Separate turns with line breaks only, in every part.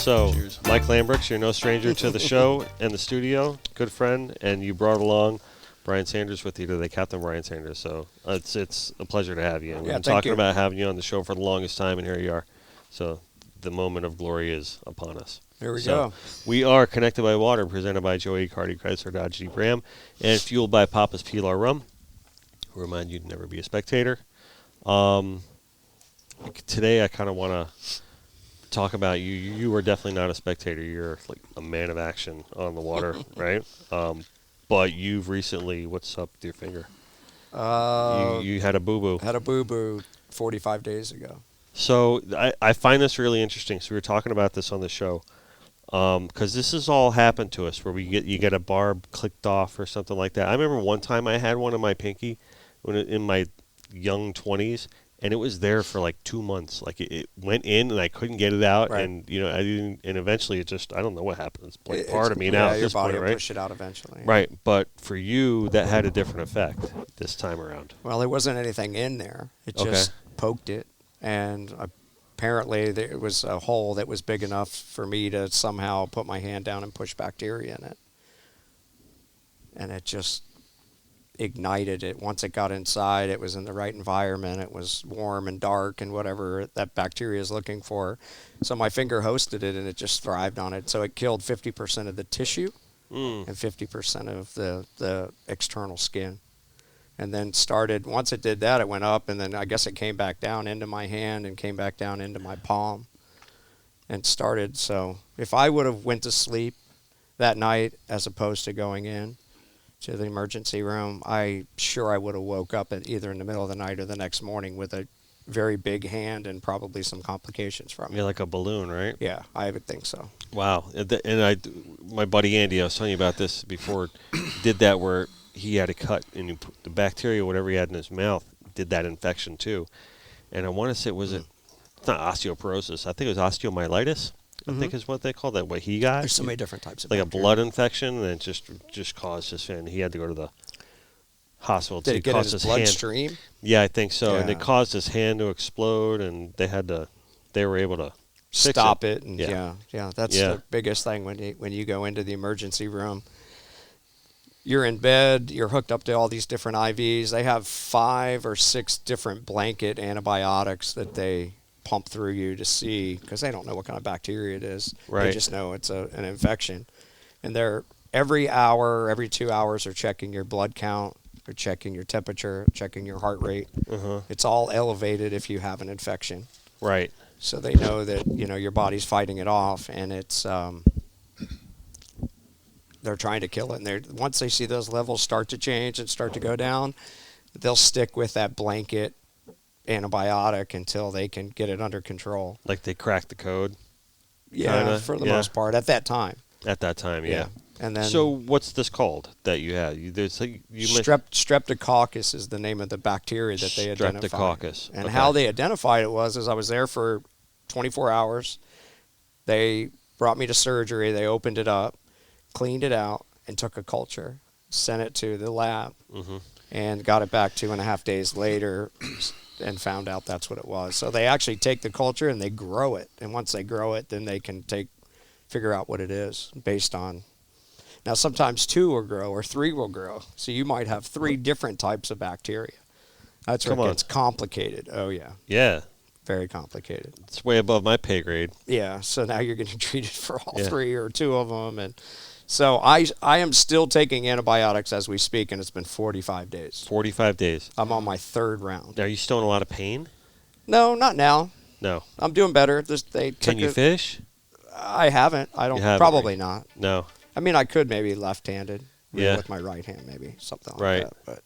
So,
Cheers.
Mike Lambrix, you're no stranger to the show and the studio, good friend, and you brought along Brian Sanders with you today, Captain Brian Sanders. So it's a pleasure to have you. And we've been talking about having you on the show for the longest time, and here you are. So the moment of glory is upon us.
Here we go.
We are connected by water, presented by Joey Accardi, Chrysler, Dodge, Jeep, Ram, and fueled by Papa's Pilar rum. I'll remind you to never be a spectator. Today I kind of want to talk about you. You are definitely not a spectator. You're like a man of action on the water, right? But you've recently, what's up with your finger? You had a boo-boo.
Had a boo-boo 45 days ago.
So I find this really interesting. So we were talking about this on the show because this has all happened to us where you get a barb clicked off or something like that. I remember one time I had one in my pinky in my young 20s, and it was there for like 2 months. Like it went in and I couldn't get it out,
right.
and I didn't. And eventually it just, I don't know what happened. It's like part of me now.
Yeah,
at
your
this
body
point,
will
right?
push it out eventually.
Right, but for you that had a different effect this time around.
Well, there wasn't anything in there. It just poked it, and apparently there was a hole that was big enough for me to somehow put my hand down and push bacteria in it, and it just ignited it. Once it got inside, it was in the right environment. It was warm and dark and whatever that bacteria is looking for. So my finger hosted it, and it just thrived on it. So it killed 50% of the tissue and 50% of the external skin. And then once it did that, it went up, and then I guess it came back down into my hand and came back down into my palm and started. So if I would have went to sleep that night as opposed to going in to the emergency room, I would have woke up either in the middle of the night or the next morning with a very big hand and probably some complications from it.
Yeah, like a balloon, right?
Yeah, I would think so.
Wow. And my buddy Andy, I was telling you about this before, did that where he had a cut, and the bacteria, whatever he had in his mouth, did that infection too. And I want to say, it's not osteoporosis. I think it was osteomyelitis. I think is what they call that. What he got.
There's so many different types of
like
bacteria.
a blood infection, and it just caused his fin. He had to go to the hospital.
Did it get in his bloodstream?
Yeah, I think so.
Yeah.
And it caused his hand to explode, and they were able to
stop it. And
yeah,
that's the biggest thing when you go into the emergency room. You're in bed, you're hooked up to all these different IVs. They have 5 or 6 different blanket antibiotics that they pump through you to see, because they don't know what kind of bacteria it is.
Right.
They just know it's an infection. And they're every hour, every 2 hours, they're checking your blood count, they're checking your temperature, checking your heart rate. It's all elevated if you have an infection.
Right.
So they know that your body's fighting it off, and it's they're trying to kill it. And once they see those levels start to change and start to go down, they'll stick with that blanket antibiotic until they can get it under control.
Like they cracked the code?
Yeah,
kinda?
for the most part, at that time.
At that time, yeah.
And then
so what's this called that you had?
Streptococcus is the name of the bacteria that they identified.
Streptococcus.
And how they identified it was I was there for 24 hours. They brought me to surgery. They opened it up, cleaned it out, and took a culture, sent it to the lab, and got it back 2.5 days later and found out that's what it was. So they actually take the culture and they grow it. And once they grow it, then they can figure out what it is based on. Now, sometimes 2 will grow or 3 will grow. So you might have 3 different types of bacteria. That's where it gets complicated. Oh, yeah.
Yeah.
Very complicated.
It's way above my pay grade.
Yeah. So now you're getting treated for all 3 or 2 of them. And so I am still taking antibiotics as we speak, and it's been 45 days.
45 days.
I'm on my 3rd round.
Are you still in a lot of pain?
No, not now.
No.
I'm doing better.
Can you fish?
I haven't. I don't. Probably not.
No.
I mean, I could maybe left-handed.
Yeah.
With my right hand, maybe something like that. But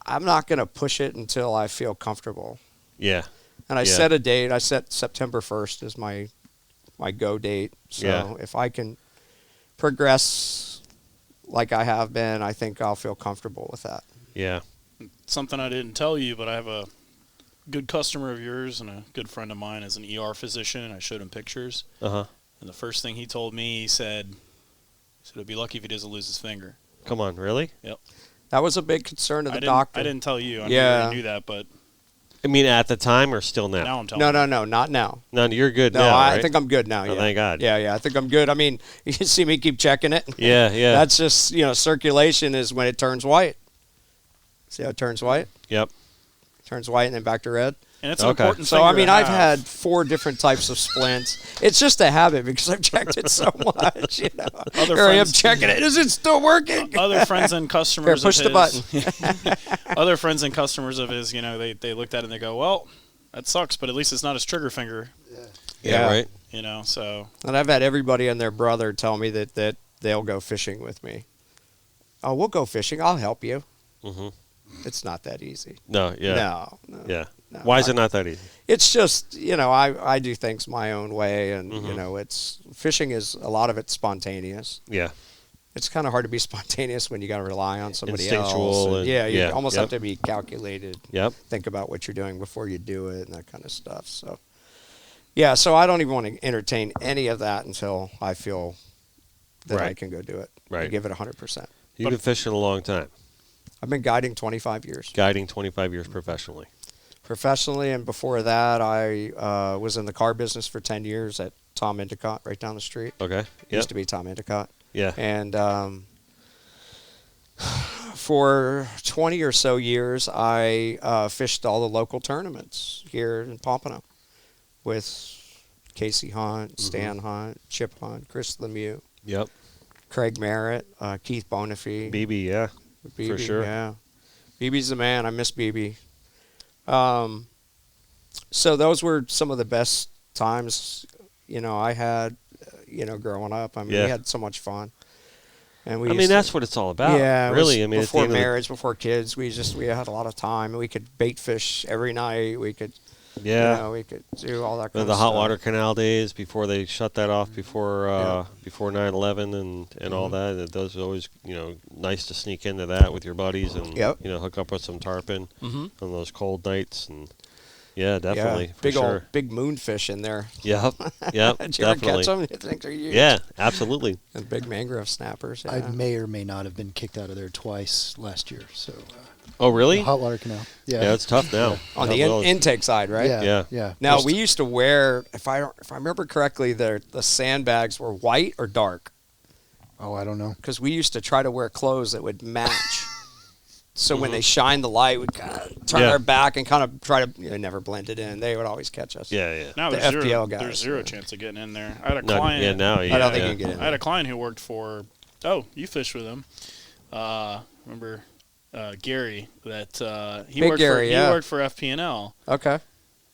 I'm not going to push it until I feel comfortable.
Yeah.
And I set a date. I set September 1st as my go date. So if I can progress like I have been, I think I'll feel comfortable with that.
Yeah.
Something I didn't tell you, but I have a good customer of yours and a good friend of mine is an ER physician, and I showed him pictures. And the first thing he told me, he said he'd be lucky if he doesn't lose his finger.
Come on, really?
Yep.
That was a big concern of the doctor.
I didn't tell you. I knew that, but
I mean, at the time or still now?
Now I'm telling you.
No, not now.
No, you're good
No,
now,
I
right?
think I'm good now.
Oh,
Yeah.
thank God.
Yeah, I think I'm good. I mean, you see me keep checking it.
Yeah.
That's just, circulation is when it turns white. See how it turns white?
Yep.
Turns white and then back to red.
And it's an
Okay.
important
So,
finger
I mean,
to
I've
have.
had 4 different types of splints. It's just a habit because I've checked it so much,
Other
Here I am
friends-
checking it. Is it still working?
Other friends and customers
Here, push
of
the
his,
button.
other friends and customers of his, they looked at it and they go, well, that sucks, but at least it's not his trigger finger,
Yeah, right.
so.
And I've had everybody and their brother tell me that they'll go fishing with me. Oh, we'll go fishing. I'll help you.
Mm-hmm.
It's not that easy.
No, yeah.
No.
Yeah.
No,
Why is it not that easy?
It's just, I do things my own way, and,
Mhm.
it's fishing is a lot of it's spontaneous.
Yeah.
It's kind of hard to be spontaneous when you got to rely on somebody
Instinctual
else.
and-
Yeah, you
yeah,
almost
yep.
have to be calculated.
Yep.
Think about what you're doing before you do it and that kind of stuff. So, yeah, so I don't even want to entertain any of that until I feel that I
Right.
can go do it.
Right.
And give it 100%.
You've been fishing a long time.
I've been guiding 25 years.
Guiding 25 years professionally.
Professionally, and before that, I was in the car business for 10 years at Tom Endicott right down the street.
Okay.
Used
Yep.
to be Tom Endicott.
Yeah.
And for 20 or so years, I fished all the local tournaments here in Pompano with Casey Hunt, Stan Hunt, Chip Hunt, Chris Lemieux,
Yep.
Craig Merritt, Keith Bonifay.
BB, yeah.
BB,
for sure.
Yeah. BB's the man. I miss BB. So those were some of the best times, I had, growing up. I mean,
Yeah.
we had so much fun. And we
I mean,
used to-
that's what it's all about.
yeah, it
Really.
was
I mean, at the
before
end of the-
marriage, before kids, we had a lot of time. We could bait fish every night. We could,
yeah.
we could do all that kind
The
of
hot
stuff.
water canal days before they shut that off before
Yeah.
before 9/11 and all
Mhm.
that. Those are always nice to sneak into that with your buddies and
Yep.
hook up with some tarpon
Mhm.
on those cold nights and yeah, definitely
Yeah,
for
big
sure.
old big moonfish in there.
Yep, yep,
Did you ever
definitely.
catch them? You think they're huge?
Yeah, absolutely.
And big mangrove snappers. Yeah.
I may or may not have been kicked out of there twice last year. So
Oh, really?
hot water canal. Yeah,
Yeah, it's tough now.
On
Tough
the
those.
intake side, right?
Yeah,
Yeah.
yeah.
Now
Just-
we used to wear, if I remember correctly, the sandbags were white or dark,
Oh, I don't know.
because we used to try to wear clothes that would match. So when they shine the light, we'd kind of turn
Yeah.
our back and kind of try to never blend it in. They would always catch us.
Yeah, yeah.
Now
The
there's
FPL
zero,
guys,
there's zero
yeah.
chance of getting in there. I had a
No,
client.
yeah, now, yeah.
I don't think
yeah.
you can get in.
I had a client who worked for. Oh, you fished with him. Remember Gary? That he
Big
worked
Gary,
for.
yeah.
He worked for FP&L,
Okay.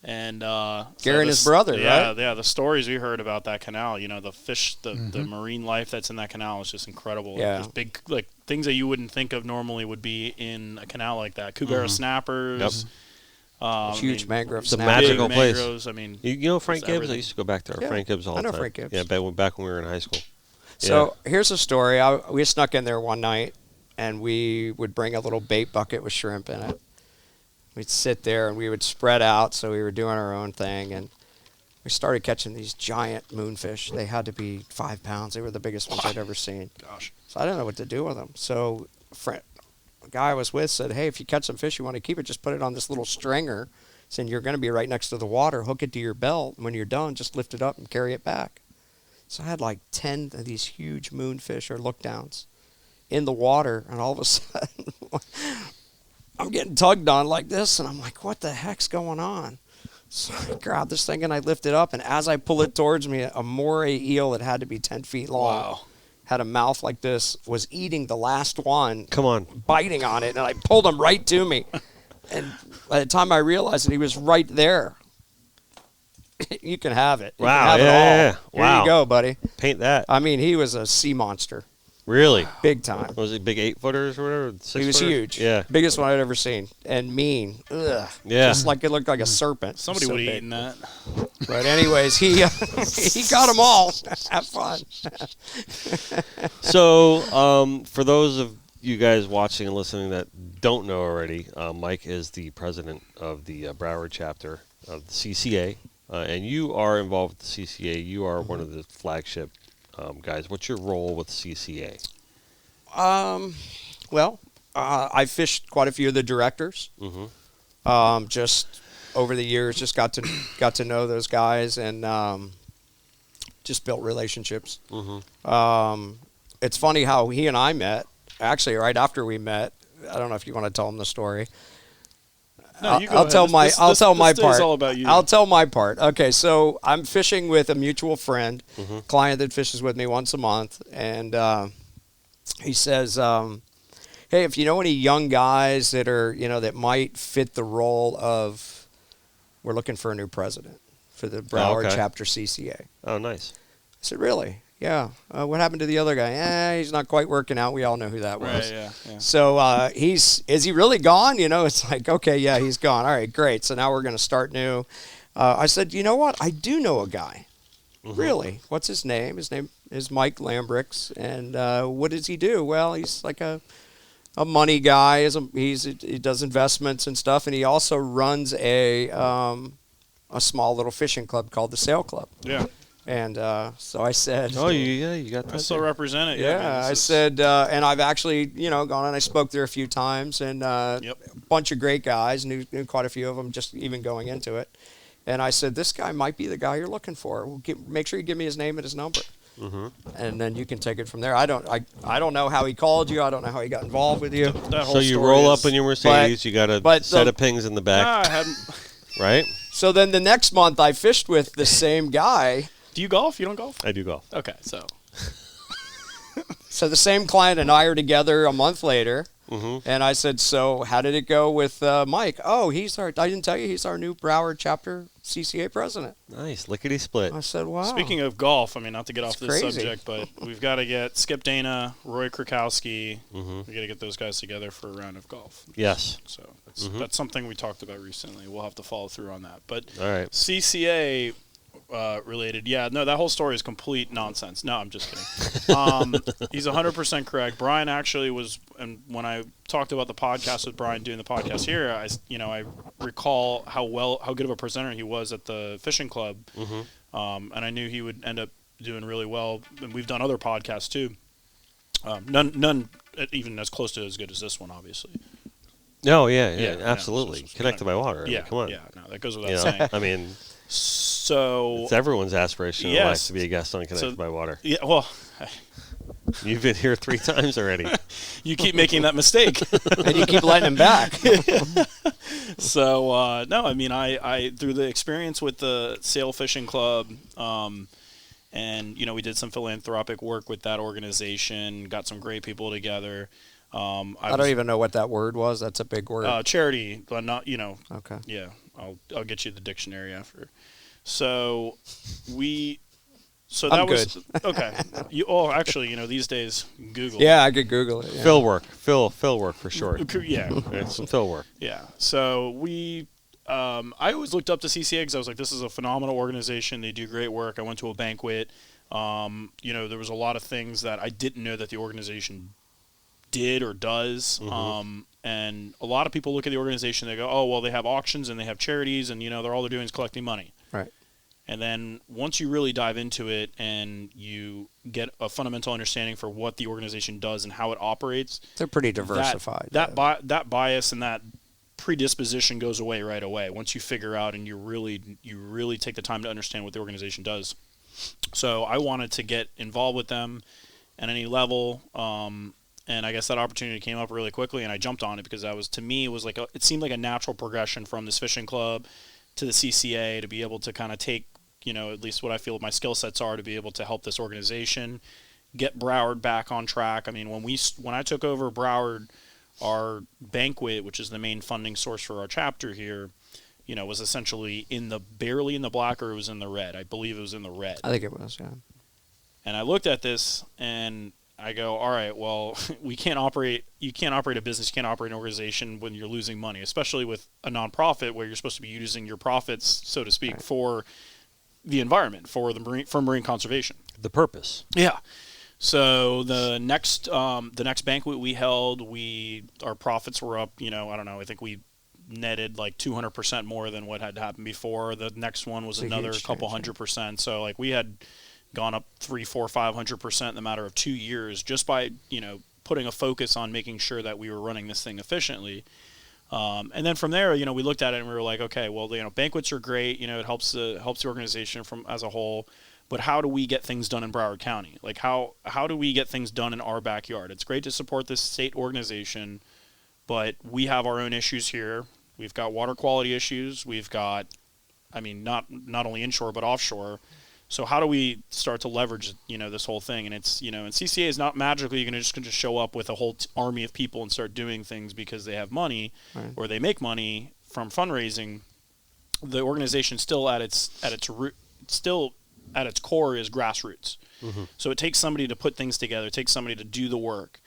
and
Gary and his brother,
yeah,
right?
Yeah, the stories we heard about that canal. The fish, the marine life that's in that canal is just incredible.
Yeah.
Just big things that you wouldn't think of normally would be in a canal like that. Cubera snappers.
Huge mangrove
It's a
snappers.
magical
big
place.
mangroves. I mean,
You know Frank
Just
Gibbs? I
everything.
used to go back there.
Yeah,
Frank Gibbs all
I
the
know
time.
Frank Gibbs.
Yeah, back when we were in high school.
So here's a story. We snuck in there one night, and we would bring a little bait bucket with shrimp in it. We'd sit there, and we would spread out, so we were doing our own thing, and we started catching these giant moonfish. They had to be 5 pounds. They were the biggest ones I'd ever seen.
gosh.
So I didn't know what to do with them. So a guy I was with said, hey, if you catch some fish, you want to keep it, just put it on this little stringer. Saying you're going to be right next to the water, hook it to your belt, and when you're done, just lift it up and carry it back. So I had like 10 of these huge moonfish or look-downs in the water, and all of a sudden, I'm getting tugged on like this, and I'm like, what the heck's going on? So I grab this thing, and I lift it up, and as I pull it towards me, a moray eel that had to be 10 feet long,
Wow.
had a mouth like this, was eating the last one,
Come on.
biting on it, and I pulled him right to me. And by the time I realized it, he was right there. You can have it. You
Wow,
can have it
yeah,
all.
yeah, yeah.
Here
Wow.
you go, buddy.
Paint that.
I mean, he was a sea monster,
Really?
big time.
Was he big 8-footers or whatever?
He was
6-footer?
huge.
Yeah.
Biggest one I'd ever seen. And mean. Ugh.
Yeah.
Just like it looked like a serpent.
Somebody
So
would have
big.
eaten that.
But anyways, he he got them all. Have fun.
So, for those of you guys watching and listening that don't know already, Mike is the president of the Broward Chapter of the CCA, and you are involved with the CCA. You are one of the flagship guys. What's your role with CCA?
Well, I fished quite a few of the directors.
Mm-hmm.
Just over the years, just got to know those guys and just built relationships. It's funny how he and I met. Actually, right after we met, I don't know if you want to tell them the story.
No, you go
I'll
ahead.
tell my
This
part.
is all about you.
I'll tell my part. Okay, so I'm fishing with a mutual friend, client that fishes with me once a month, and he says, "Hey, if you know any young guys that are that might fit the role of, we're looking for a new president for the Broward Chapter CCA."
Oh, nice.
I said, "Really? Yeah. What happened to the other guy? He's not quite working out. We all know who that was."
Right, yeah.
So is he really gone? It's like, okay, yeah, he's gone. All right, great. So now we're going to start new. I said, you know what? I do know a guy. Really? What's his name? His name is Mike Lambrix. And what does he do? Well, he's like a money guy. He does investments and stuff, and he also runs a small little fishing club called the Sail Club.
Yeah.
And so I said,
Oh, you got that.
I still represent it.
yeah, I said, and I've actually, gone and I spoke there a few times, and a bunch of great guys, knew quite a few of them just even going into it. And I said, this guy might be the guy you're looking for. Make sure you give me his name and his number, and then you can take it from there. I don't know how he called you. I don't know how he got involved with you.
That whole
So you
story
roll
is-
up in your Mercedes. You got a set of pings in the back,
I hadn't.
right?
So then the next month I fished with the same guy.
Do you golf? You don't golf?
I do golf.
Okay, so
So the same client and I are together a month later. And I said, so how did it go with Mike? Oh, I didn't tell you, he's our new Broward Chapter CCA President.
Nice, lickety split.
I said, wow.
speaking of golf, I mean, not to get off
It's
this
crazy.
subject, but we've got to get Skip Dana, Roy Chokoloskee. We got to get those guys together for a round of golf.
Yes.
So that's something we talked about recently. We'll have to follow through on that. But
All right.
CCA related, that whole story is complete nonsense. No, I'm just kidding. He's 100% correct. Brian actually was, and when I talked about the podcast with Brian doing the podcast here, I recall how good of a presenter he was at the fishing club, and I knew he would end up doing really well. And we've done other podcasts too. None even as close to as good as this one, obviously.
No, yeah,
Yeah,
absolutely.
so
Connected by water. I mean,
Yeah,
come on.
Yeah, no, that goes without saying.
I mean,
So
it's everyone's aspiration in
Yes.
life to be a guest on Connected
So-
by Water.
yeah, well,
You've been here 3 times already.
you keep making that mistake.
And you keep letting him back.
So no, I mean, I through the experience with the Sail Fishing Club, and we did some philanthropic work with that organization, got some great people together.
I don't even know what that word was. That's a big word.
Charity, but not
Okay.
Yeah, I'll get you the dictionary after. So that
I'm
was okay. Actually, these days Google.
Yeah, I could Google it. Yeah.
Phil work for short.
Yeah.
It's some Phil work.
Yeah. So I always looked up to CCA because I was like, this is a phenomenal organization. They do great work. I went to a banquet. There was a lot of things that I didn't know that the organization did or does. And a lot of people look at the organization, they go, oh, well, they have auctions and they have charities and, all they're doing is collecting money.
Right.
And then once you really dive into it and you get a fundamental understanding for what the organization does and how it operates,
They're pretty diversified.
That bias and that predisposition goes away right away once you figure out and you really take the time to understand what the organization does. So I wanted to get involved with them at any level, and I guess that opportunity came up really quickly, and I jumped on it because it seemed like a natural progression from this fishing club to the CCA to be able to kind of take, at least what I feel my skill sets are to be able to help this organization get Broward back on track. I mean, when I took over Broward, our banquet, which is the main funding source for our chapter here, was essentially barely in the black, or it was in the red. I believe it was in the red.
I think it was, yeah.
And I looked at this and I go, all right, well, you can't operate a business, you can't operate an organization when you're losing money, especially with a nonprofit where you're supposed to be using your profits, so to speak, for the environment, for marine conservation.
The purpose.
Yeah. So the next banquet we held, our profits were up, I don't know, I think we netted like 200% more than what had happened before. The next one was another couple 100%. So like we had gone up 300, 400, 500% in the matter of 2 years just by, putting a focus on making sure that we were running this thing efficiently. And then from there, we looked at it and we were like, okay, well, banquets are great. It helps the organization as a whole. But how do we get things done in Broward County? Like how do we get things done in our backyard? It's great to support this state organization, but we have our own issues here. We've got water quality issues. We've got, not only inshore but offshore. So how do we start to leverage, this whole thing? And it's, and CCA is not magically going to just show up with a whole army of people and start doing things because they have money or they make money from fundraising. The organization still at its core is grassroots. Mm-hmm. So it takes somebody to put things together. It takes somebody to do the work.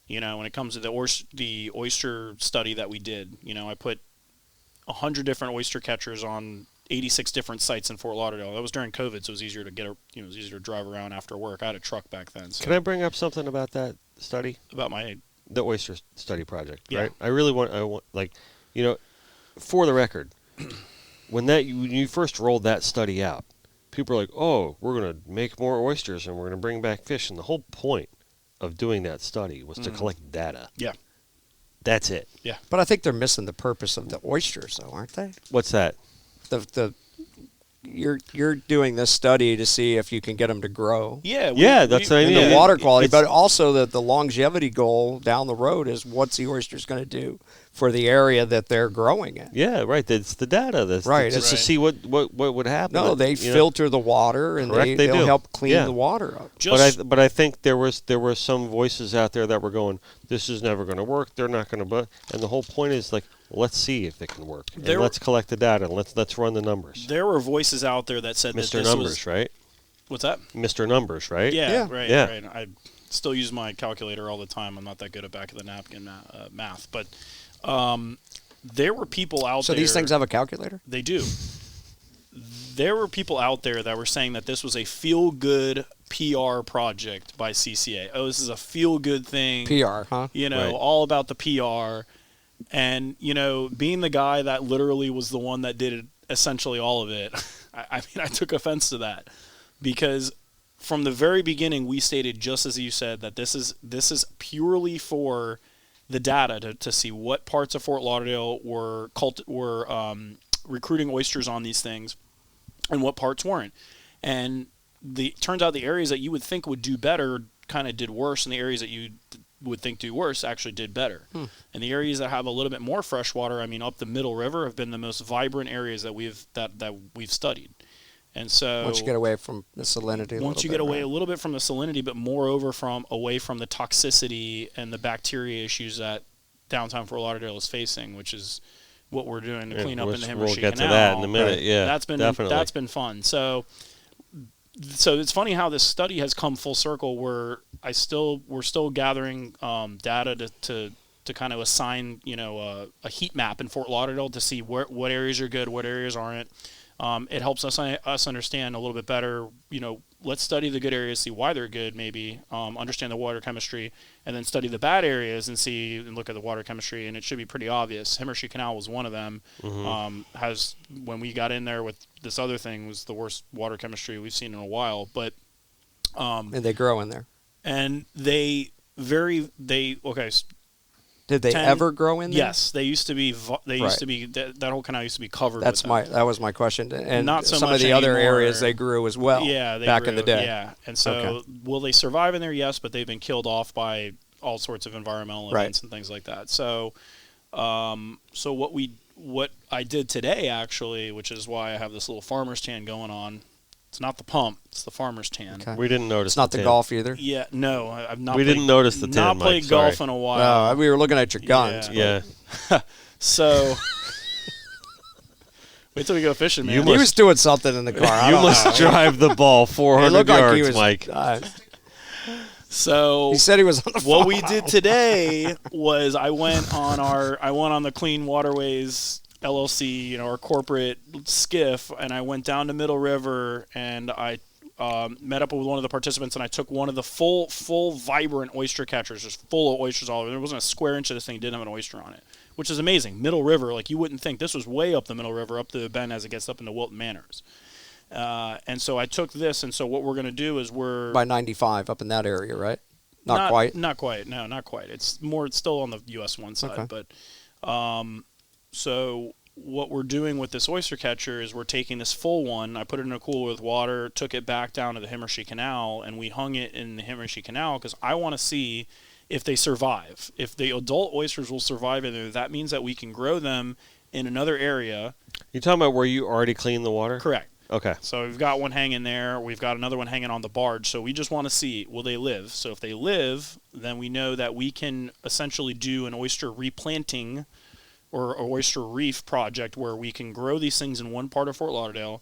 When it comes to the oyster study that we did, I put 100 different oyster catchers on 86 different sites in Fort Lauderdale. That was during COVID, so it was easier to it was easier to drive around after work. I had a truck back then. So.
Can I bring up something about that study?
About
the oyster study project,
yeah.
Right? I want for the record, when you first rolled that study out, people are like, "Oh, we're going to make more oysters and we're going to bring back fish." And the whole point of doing that study was to collect data.
Yeah.
That's it.
Yeah.
But I think they're missing the purpose of the oysters, though, aren't they?
What's that?
You're doing this study to see if you can get them to grow.
Yeah.
That's what I mean.
And the water quality, but also the longevity goal down the road is what's the oysters going to do for the area that they're growing in.
Yeah, right. It's the data. That's
right.
Just to see what would happen.
No, they filter the water and they'll help clean the water up.
But I think there were some voices out there that were going, "This is never going to work. They're not going to." And the whole point is let's see if it can work. And let's collect the data and let's run the numbers.
There were voices out there that said
Mr.
that this
Numbers,
was,
right?
What's that?
Mr. Numbers, right?
Yeah. Right.
Yeah.
I still use my calculator all the time. I'm not that good at back of the napkin math, but there were people out there.
So these things have a calculator?
They do. There were people out there that were saying that this was a feel-good PR project by CCA. Oh, this is a feel-good thing.
PR, huh?
Right.
All about the PR. And, being the guy that literally was the one that did essentially all of it, I took offense to that. Because from the very beginning, we stated, just as you said, that this is purely for the data to see what parts of Fort Lauderdale were recruiting oysters on these things and what parts weren't. And turns out the areas that you would think would do better kind of did worse, and the areas that you would think do worse actually did better. And the areas that have a little bit more fresh water, up the Middle River, have been the most vibrant areas that we've studied. And so
once you get away from the salinity,
a little bit from the salinity, but moreover away from the toxicity and the bacteria issues that downtown Fort Lauderdale is facing, which is what we're doing to clean up in the Canal.
We'll get to that in a minute. Yeah, definitely.
That's been fun. So it's funny how this study has come full circle. Where we're still gathering data to kind of assign a heat map in Fort Lauderdale to see what areas are good, what areas aren't. It helps us understand a little bit better. Let's study the good areas, see why they're good, maybe understand the water chemistry, and then study the bad areas and look at the water chemistry. And it should be pretty obvious. Water Canal was one of them. Mm-hmm. When we got in there with this other thing, was the worst water chemistry we've seen in a while. But
and they grow in there.
And
Did they ever grow in there?
Yes, they used to be. Used to be that whole canal used to be covered.
That was my question. And
not so
some
much
of the other
anymore.
areas they grew as well.
Yeah,
back in the day.
Yeah, and so will they survive in there? Yes, but they've been killed off by all sorts of environmental events and things like that. So, what I did today actually, which is why I have this little farmer's tan going on. It's not the pump; it's the farmer's tan.
Okay.
We didn't notice.
It's not the golf either.
Yeah, no, I've not.
We didn't notice the tan.
Not played
Mike,
golf in a while.
No, we were looking at your guns.
Yeah.
So, wait till we go fishing, man.
He was doing something in the car.
You must drive the ball 400 yards, Mike.
So
he said he was on the phone.
What we did today was I went on the Clean Waterways LLC, our corporate skiff, and I went down to Middle River and I met up with one of the participants and I took one of the full vibrant oyster catchers, just full of oysters all over. There wasn't a square inch of this thing didn't have an oyster on it, which is amazing. Middle River, you wouldn't think. This was way up the Middle River, up the bend as it gets up into Wilton Manors. And so I took this, and so what we're going to do is by
95 up in that area, right? Not quite.
Not quite. No, not quite. It's still on the US 1 side, but So what we're doing with this oyster catcher is we're taking this full one, I put it in a cooler with water, took it back down to the Himmershey Canal, and we hung it in the Himmershey Canal because I want to see if they survive. If the adult oysters will survive in there, that means that we can grow them in another area.
You talking about where you already cleaned the water?
Correct.
Okay.
So we've got one hanging there. We've got another one hanging on the barge. So we just want to see, will they live? So if they live, then we know that we can essentially do an oyster replanting or oyster reef project where we can grow these things in one part of Fort Lauderdale,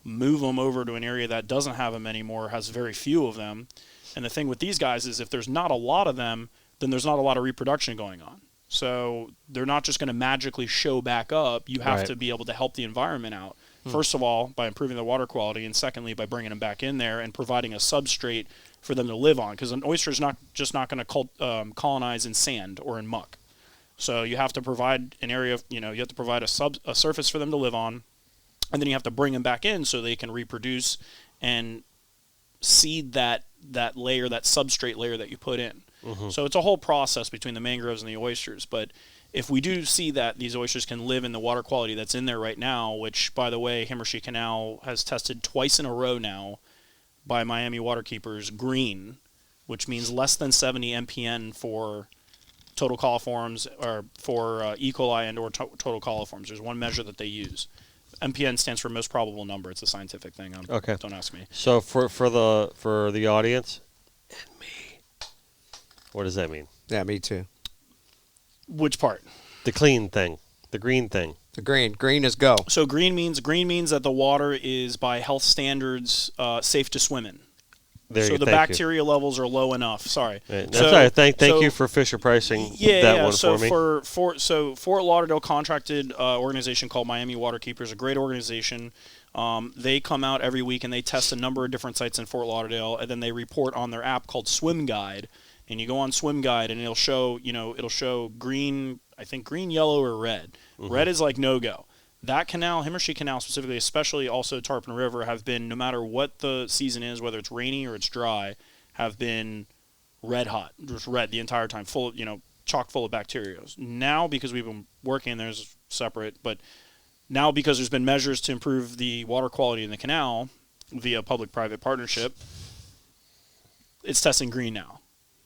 move them over to an area that doesn't have them anymore, has very few of them. And the thing with these guys is if there's not a lot of them, then there's not a lot of reproduction going on. So they're not just going to magically show back up. You have to be able to help the environment out. First of all, by improving the water quality, and secondly, by bringing them back in there and providing a substrate for them to live on. Because an oyster is not going to colonize in sand or in muck. So you have to provide an area, you have to provide a surface for them to live on, and then you have to bring them back in so they can reproduce and seed that layer, that substrate layer that you put in. Mm-hmm. So it's a whole process between the mangroves and the oysters. But if we do see that these oysters can live in the water quality that's in there right now, which, by the way, Himmershey Canal has tested twice in a row now by Miami waterkeepers green, which means less than 70 MPN for total coliforms or for E. coli and or total coliforms. There's one measure that they use. MPN stands for most probable number. It's a scientific thing.
Okay.
Don't ask me.
So for the audience and me, what does that mean?
Yeah, me too.
Which part?
The clean thing, the green thing.
The green is go.
So green means that the water is by health standards safe to swim in. So the bacteria levels are low enough. Sorry.
Right. That's all right. Thank you for Fisher pricing that one
so
for me.
So Fort Lauderdale contracted organization called Miami Waterkeepers, a great organization. They come out every week and they test a number of different sites in Fort Lauderdale, and then they report on their app called Swim Guide. And you go on Swim Guide and it'll show green, I think green, yellow, or red. Mm-hmm. Red is like no go. That canal, Himmershey Canal specifically, especially also Tarpon River, have been, no matter what the season is, whether it's rainy or it's dry, have been red hot, just red the entire time, full of, chock full of bacteria. Now, because we've been working, there's separate, but now because there's been measures to improve the water quality in the canal via public-private partnership, it's testing green now.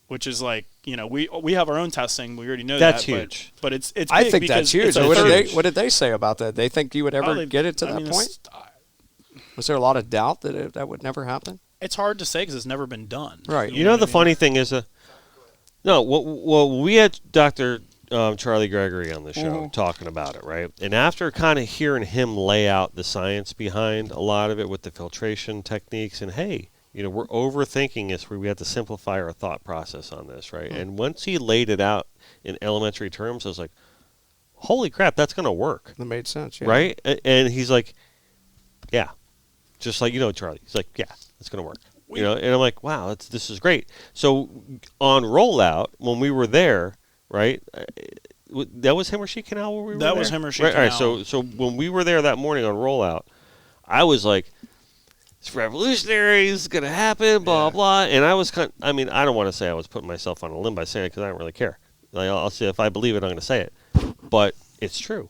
Which is like, we have our own testing. We already know
that's
that.
That's huge.
But it's
I
big
think that's huge. What did they say about that? They think you would ever get it to that point? Was there a lot of doubt that that would never happen?
It's hard to say because it's never been done.
Right.
You know the funny thing is, we had Dr. Charlie Gregory on the show talking about it, right? And after kind of hearing him lay out the science behind a lot of it with the filtration techniques and, hey, we're overthinking this where we have to simplify our thought process on this, right? And once he laid it out in elementary terms, I was like, holy crap, that's going to work.
That made sense, yeah.
Right? And he's like, yeah. Just like, Charlie. He's like, yeah, it's going to work. And I'm like, wow, this is great. So on rollout, when we were there, right, that was Himmershey Canal where we were there?
That was Himmershey Canal.
All right, so when we were there that morning on rollout, I was like, it's revolutionary, it's going to happen, blah, blah. And I was I don't want to say I was putting myself on a limb by saying it because I don't really care. I'll say if I believe it, I'm going to say it. But it's true.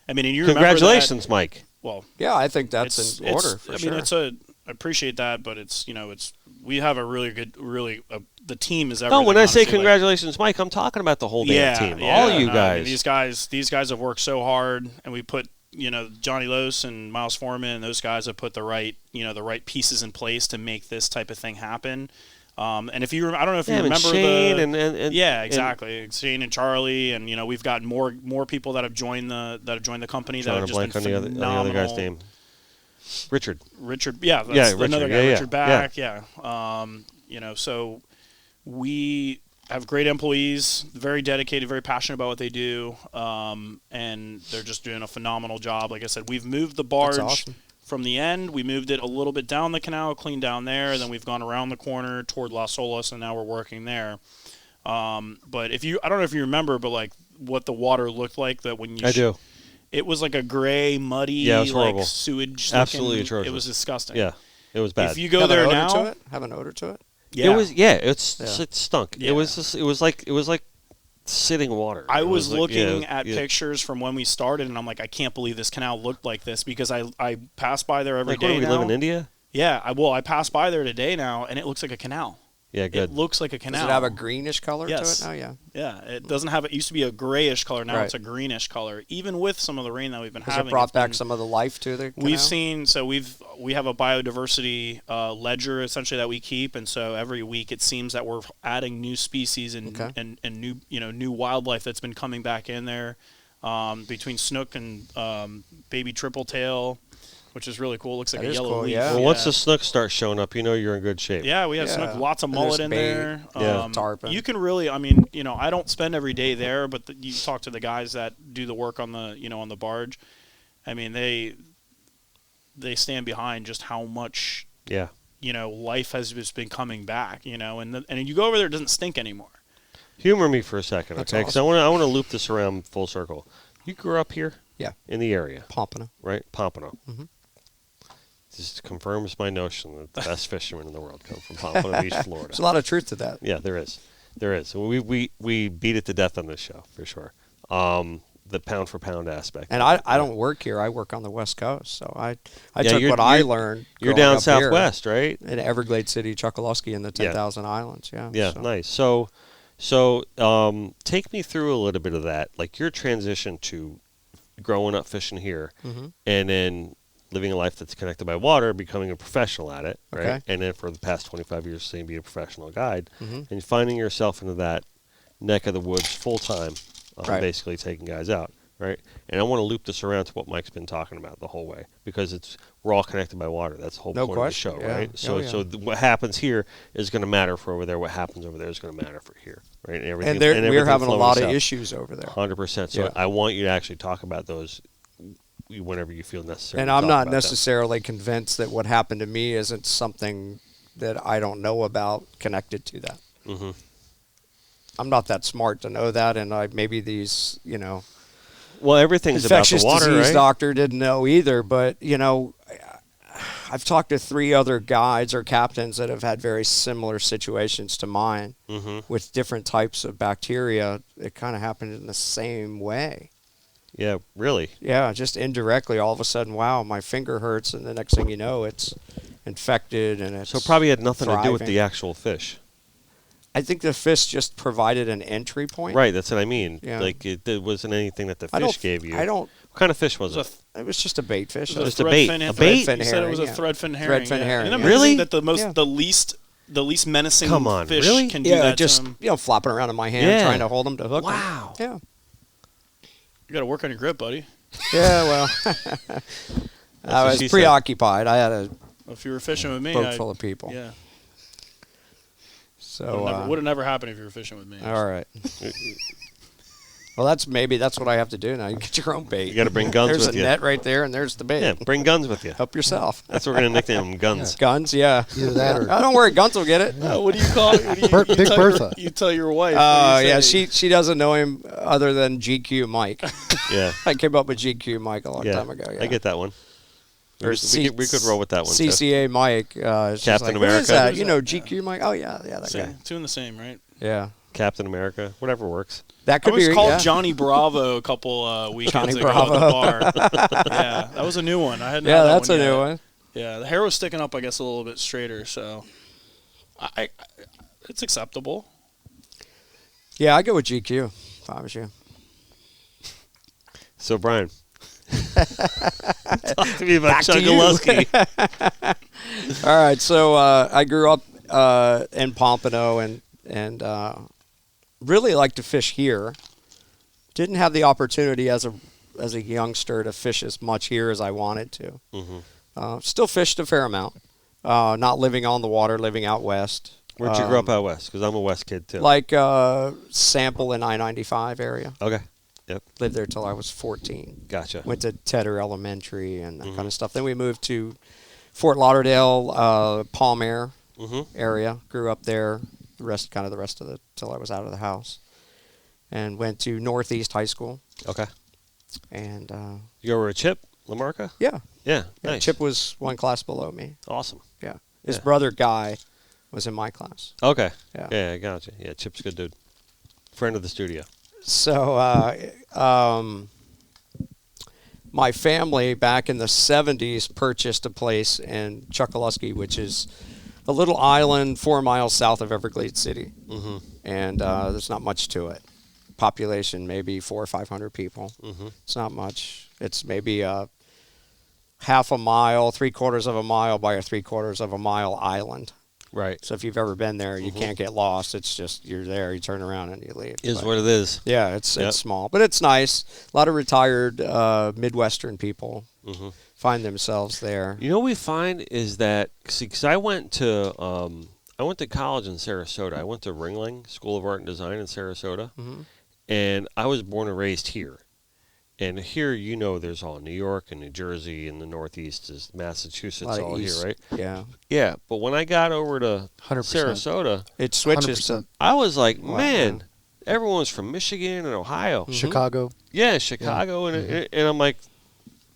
And you
congratulations, Mike.
Well,
yeah, I think that's in order for sure.
I appreciate that, but we have a really good, the team is everything.
No, when I say congratulations, Mike, I'm talking about the whole damn team. All you guys.
These guys have worked so hard, and we put, Johnny Lose and Miles Foreman and those guys have put the right pieces in place to make this type of thing happen. And I don't know if you remember
Shane
exactly. Shane and Charlie, and we've got more people that have joined the company that have just been phenomenal.
On the other guy's name. Richard,
yeah,
Richard,
another guy, Richard Back, so we have great employees, very dedicated, very passionate about what they do, and they're just doing a phenomenal job. Like I said, we've moved the barge from the end. We moved it a little bit down the canal, clean down there, and then we've gone around the corner toward Las Olas, and now we're working there. But I don't know if you remember, but like what the water looked like that when you
I do.
It was like a gray, muddy,
it was horrible.
Sewage.
Absolutely atrocious.
It was disgusting.
Yeah, it was bad.
If you go there now,
have an odor to it.
Yeah.
It was. Yeah, it stunk.
Yeah.
It was like sitting water.
I
It
was
like,
looking
yeah,
at
yeah.
pictures from when we started, and I'm like, I can't believe this canal looked like this because I pass by there every
Like,
day
what do we
now.
live in India?
Yeah, I pass by there today now, and it looks like a canal.
Yeah, good.
It looks like a canal.
Does it have a greenish color
Yes.
to it? Oh, yeah.
Yeah, it doesn't have. It used to be a grayish color. Now
Right.
it's a greenish color. Even with some of the rain that we've been
Has
having,
it brought
it's
back
been-
some of the life to the canal?
We've seen. So we have a biodiversity ledger essentially that we keep, and so every week it seems that we're adding new species and
Okay.
and new new wildlife that's been coming back in there, between snook and baby tripletail, which is really cool. Looks like
That
a
is
yellow
cool,
leaf.
yeah.
Well, once the snook starts showing up, you know you're in good shape.
Yeah, we have
Yeah.
snook, lots of
And there's
mullet in
bait.
there.
Yeah.
Tarpon.
You can really, I mean, I don't spend every day there, but you talk to the guys that do the work on the, on the barge. I mean, they stand behind just how much,
Yeah.
life has just been coming back, and you go over there, it doesn't stink anymore.
Humor me for a second,
That's
okay? Because
awesome.
I want to loop this around full circle. You grew up here?
Yeah.
In the area,
Pompano.
right? Pompano.
Mhm.
This confirms my notion that the best fishermen in the world come from Pompano Beach, Florida.
There's a lot of truth to that.
Yeah, there is. There is. We beat it to death on this show, for sure. The pound for pound aspect.
And I don't work here. I work on the West Coast. So I
Yeah,
took
you're-
what I
you're-
learned.
You're
growing
down
up here
southwest, right?
in Everglades City, Chokoloskee, in the 10,000 Islands. Yeah.
Yeah,
so.
nice. So take me through a little bit of that, like your transition to growing up fishing here,
Mhm.
and then living a life that's connected by water, becoming a professional at it, right?
Okay.
And then for the past 25 years, saying being a professional guide,
Mhm.
and finding yourself into that neck of the woods full time,
Right.
basically taking guys out, right? And I want to loop this around to what Mike's been talking about the whole way, because we're all connected by water. That's the whole
No
point
question,
of the show,
yeah.
right?
Oh,
So
yeah.
what happens here is going to matter for over there. What happens over there is going to matter for here, right?
And
everything
we're
everything
having a
flowing
lot of
south.
issues over there.
100%. So
Yeah.
I want you to actually talk about those whenever you feel necessary.
And
to
I'm
talk
not
about them.
necessarily convinced that what happened to me isn't something that I don't know about connected to that.
Mhm.
I'm not that smart to know that, and maybe these,
Well, everything's about
infectious
the water,
disease
right?
doctor didn't know either. But I've talked to 3 other guides or captains that have had very similar situations to mine
Mm-hmm.
with different types of bacteria. It kind of happened in the same way.
Yeah, really.
Yeah, just indirectly, all of a sudden, wow, my finger hurts, and the next thing you know, it's infected, and it's
So it probably had nothing to do with
thriving.
the actual fish.
I think the fish just provided an entry point.
Right, that's what I mean.
Yeah.
Like it wasn't anything that the
I don't-
fish gave you.
I don't.
What kind of fish was
It
it?
was
It was just a bait fish.
It was
Just a bait.
threadfin-
A bait?
Threadfin
You said it was a
herring, yeah.
threadfin herring.
Threadfin
yeah.
herring,
Isn't that
yeah.
Really?
amazing that the least menacing
Come on,
fish
really?
can do
Yeah,
that
just
to 'em.
flopping around in my hand,
Yeah.
trying to hold them to hook 'em.
Wow.
Yeah.
You got to work on your grip, buddy.
Yeah. Well, I
what
was
she said.
preoccupied. I had a
If you were fishing with me,
boat full of people.
yeah,
So.
would have never happened if you were fishing with me.
All right. Well, that's what I have to do now. You get your own bait.
You got to bring guns
There's
with
a
you.
net right there, and there's the bait.
Yeah, bring guns with you.
Help yourself.
That's what we're gonna nickname them, guns.
Guns, yeah.
Either that or
Oh, don't worry, Guns will get it.
What do you call it?
Big Bertha.
You tell your wife.
Oh,
what do you
yeah.
say?
She doesn't know him other than GQ Mike.
Yeah,
I came up with GQ Mike a long
yeah.
time ago. Yeah.
I get that one.
Or
We could roll with that one. too.
CCA Mike. She's
Captain
like,
America.
What is that?
Who's
You know,
that?
GQ Mike. Oh yeah, that
Same,
guy.
two in the same, right?
Yeah,
Captain America, whatever works.
that
I
could
was
be.
called
yeah.
Johnny Bravo a couple weekends
Johnny
ago at the
Bravo.
bar. Yeah, that was a new one. I hadn't.
Yeah,
had that
that's
one
a
yet.
new one.
Yeah, the hair was sticking up, I guess, a little bit straighter, so it's acceptable.
Yeah, I go with GQ. If I was you.
So Brian, talk to me about
Back to you.
Chokoloskee.
All right, so I grew up in Pompano and really liked to fish here. Didn't have the opportunity as a youngster to fish as much here as I wanted to.
Mhm.
Still fished a fair amount. Not living on the water, living out west.
Where'd you grow up out west? Because I'm a west kid too.
Like Sample in I-95 area.
Okay. Yep.
Lived there till I was 14.
Gotcha.
Went to Tedder Elementary and that
Mm-hmm.
kind of stuff. Then we moved to Fort Lauderdale, Palm Air
Mm-hmm.
area. Grew up there. The rest of the till I was out of the house, and went to Northeast High School.
Okay.
And
You go over a Chip, Lamarca?
yeah,
Yeah.
yeah,
Nice.
Chip was one class below me.
Awesome.
Yeah, his
Yeah.
brother Guy was in my class.
Okay.
Yeah.
Yeah, I gotcha. Yeah, Chip's a good dude. Friend of the studio.
My family back in the 70s purchased a place in Chokoloskee, which is a little island 4 miles south of Everglades City.
Mm-hmm.
And there's not much to it. Population maybe 400 or 500 people.
Mm-hmm.
It's not much. It's maybe a half a mile, 3/4 of a mile by a 3/4 of a mile island.
Right.
So if you've ever been there, you can't get lost. It's just you're there, you turn around and you leave.
Is
But,
what it is.
yeah, it's small, but it's nice. A lot of retired Midwestern people
Mm-hmm.
find themselves there.
You know what we find is that, because I went to college in Sarasota. I went to Ringling School of Art and Design in Sarasota,
Mm-hmm.
and I was born and raised here. And here, there's all New York and New Jersey, and the Northeast is Massachusetts, all
East.
here, right?
Yeah,
Yeah, but when I got over to
100%.
Sarasota,
it switches to
100%.
I was like,
Wow.
man, everyone's from Michigan and Ohio.
Mhm.
Chicago.
Yeah, Chicago, and I'm like,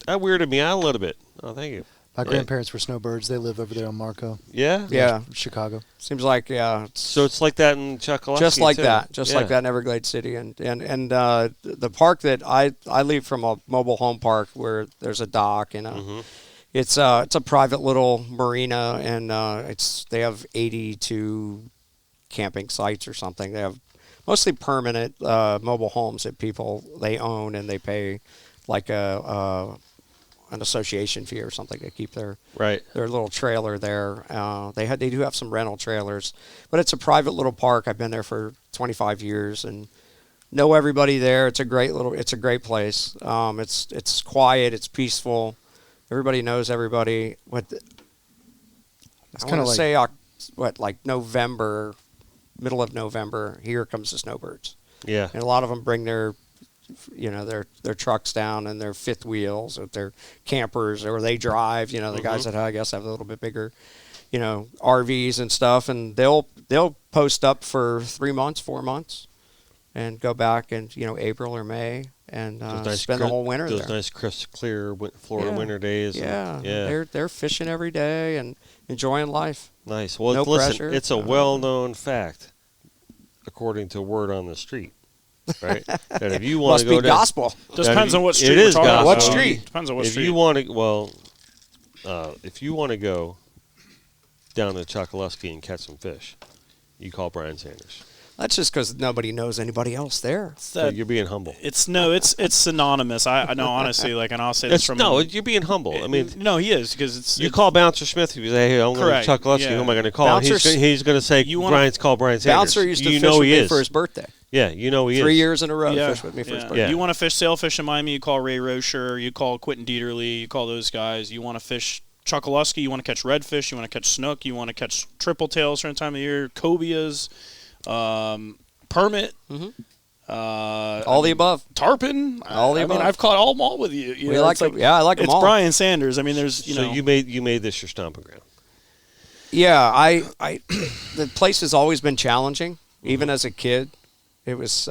that weirded me out a little bit. Oh, thank you.
My
Yeah.
grandparents were snowbirds. They live over there on Marco.
Yeah?
yeah.
Chicago.
Seems like it's
So it's like that in Chokoloskee,
just like
too.
that, just like
Yeah.
that in Everglades City, and the park that I leave from a mobile home park where there's a dock and
Mhm.
it's a private little marina, and they have 82 camping sites or something. They have mostly permanent mobile homes that they own, and they pay like an association fee or something to keep their
Right.
little trailer there. They do have some rental trailers, but it's a private little park. I've been there for 25 years and know everybody there. It's a great place. It's quiet. It's peaceful. Everybody knows everybody.
It's
I
kind
want
of
to
like
say like November, middle of November. Here comes the snowbirds,
Yeah.
and a lot of them bring their trucks down and their fifth wheels or their campers, or they drive, the guys that I guess have a little bit bigger, RVs and stuff, and they'll post up for 3 months, 4 months and go back in, April or May and spend the whole winter
those
there.
nice, crisp, clear Florida
Yeah.
winter days.
Yeah.
Yeah.
They're fishing every day and enjoying life.
Nice. Well,
No
listen,
pressure.
it's a well-known fact, according to word on the street, right? That if you want
Must
to go
be
down,
gospel.
Just
That
depends
it-
on what
it
street
is
we're talking
gospel.
about.
What street?
Depends on what
if
street.
you want to, if you want to go down to Chokoloskee and catch some fish, you call Brian Sanders.
That's just because nobody knows anybody else there.
So you're being humble.
It's synonymous. I know, honestly, and I'll say this from
You're being humble. I mean,
no, he is, because it's
you call Bouncer Smith. You say, "Hey, I'm going
Correct,
to Chokoloskee.
yeah.
Who am I going to call?"
Bouncer
He's going to say, "Brian's call Brian Sanders."
Bouncer used to
you
fish
know
with
he
me
is.
for his birthday.
Yeah, you know he is.
3 years in a row,
Yeah,
fish with me for his
yeah.
birthday.
Yeah.
You want to sailfish in Miami, you call Ray Rocher, you call Quentin Dieterle, you call those guys. You want to fish Chokoloskee, you want to catch redfish, you want to catch snook, you want to catch tripletail certain time of year, cobias, permit,
All the above.
tarpon.
All the
I mean,
above.
I've caught all them all with you.
We like them. Yeah, I like them
it's
all.
Brian Sanders. I mean, there's
So you made this your stomping ground.
Yeah, I the place has always been challenging, even as a kid. It was,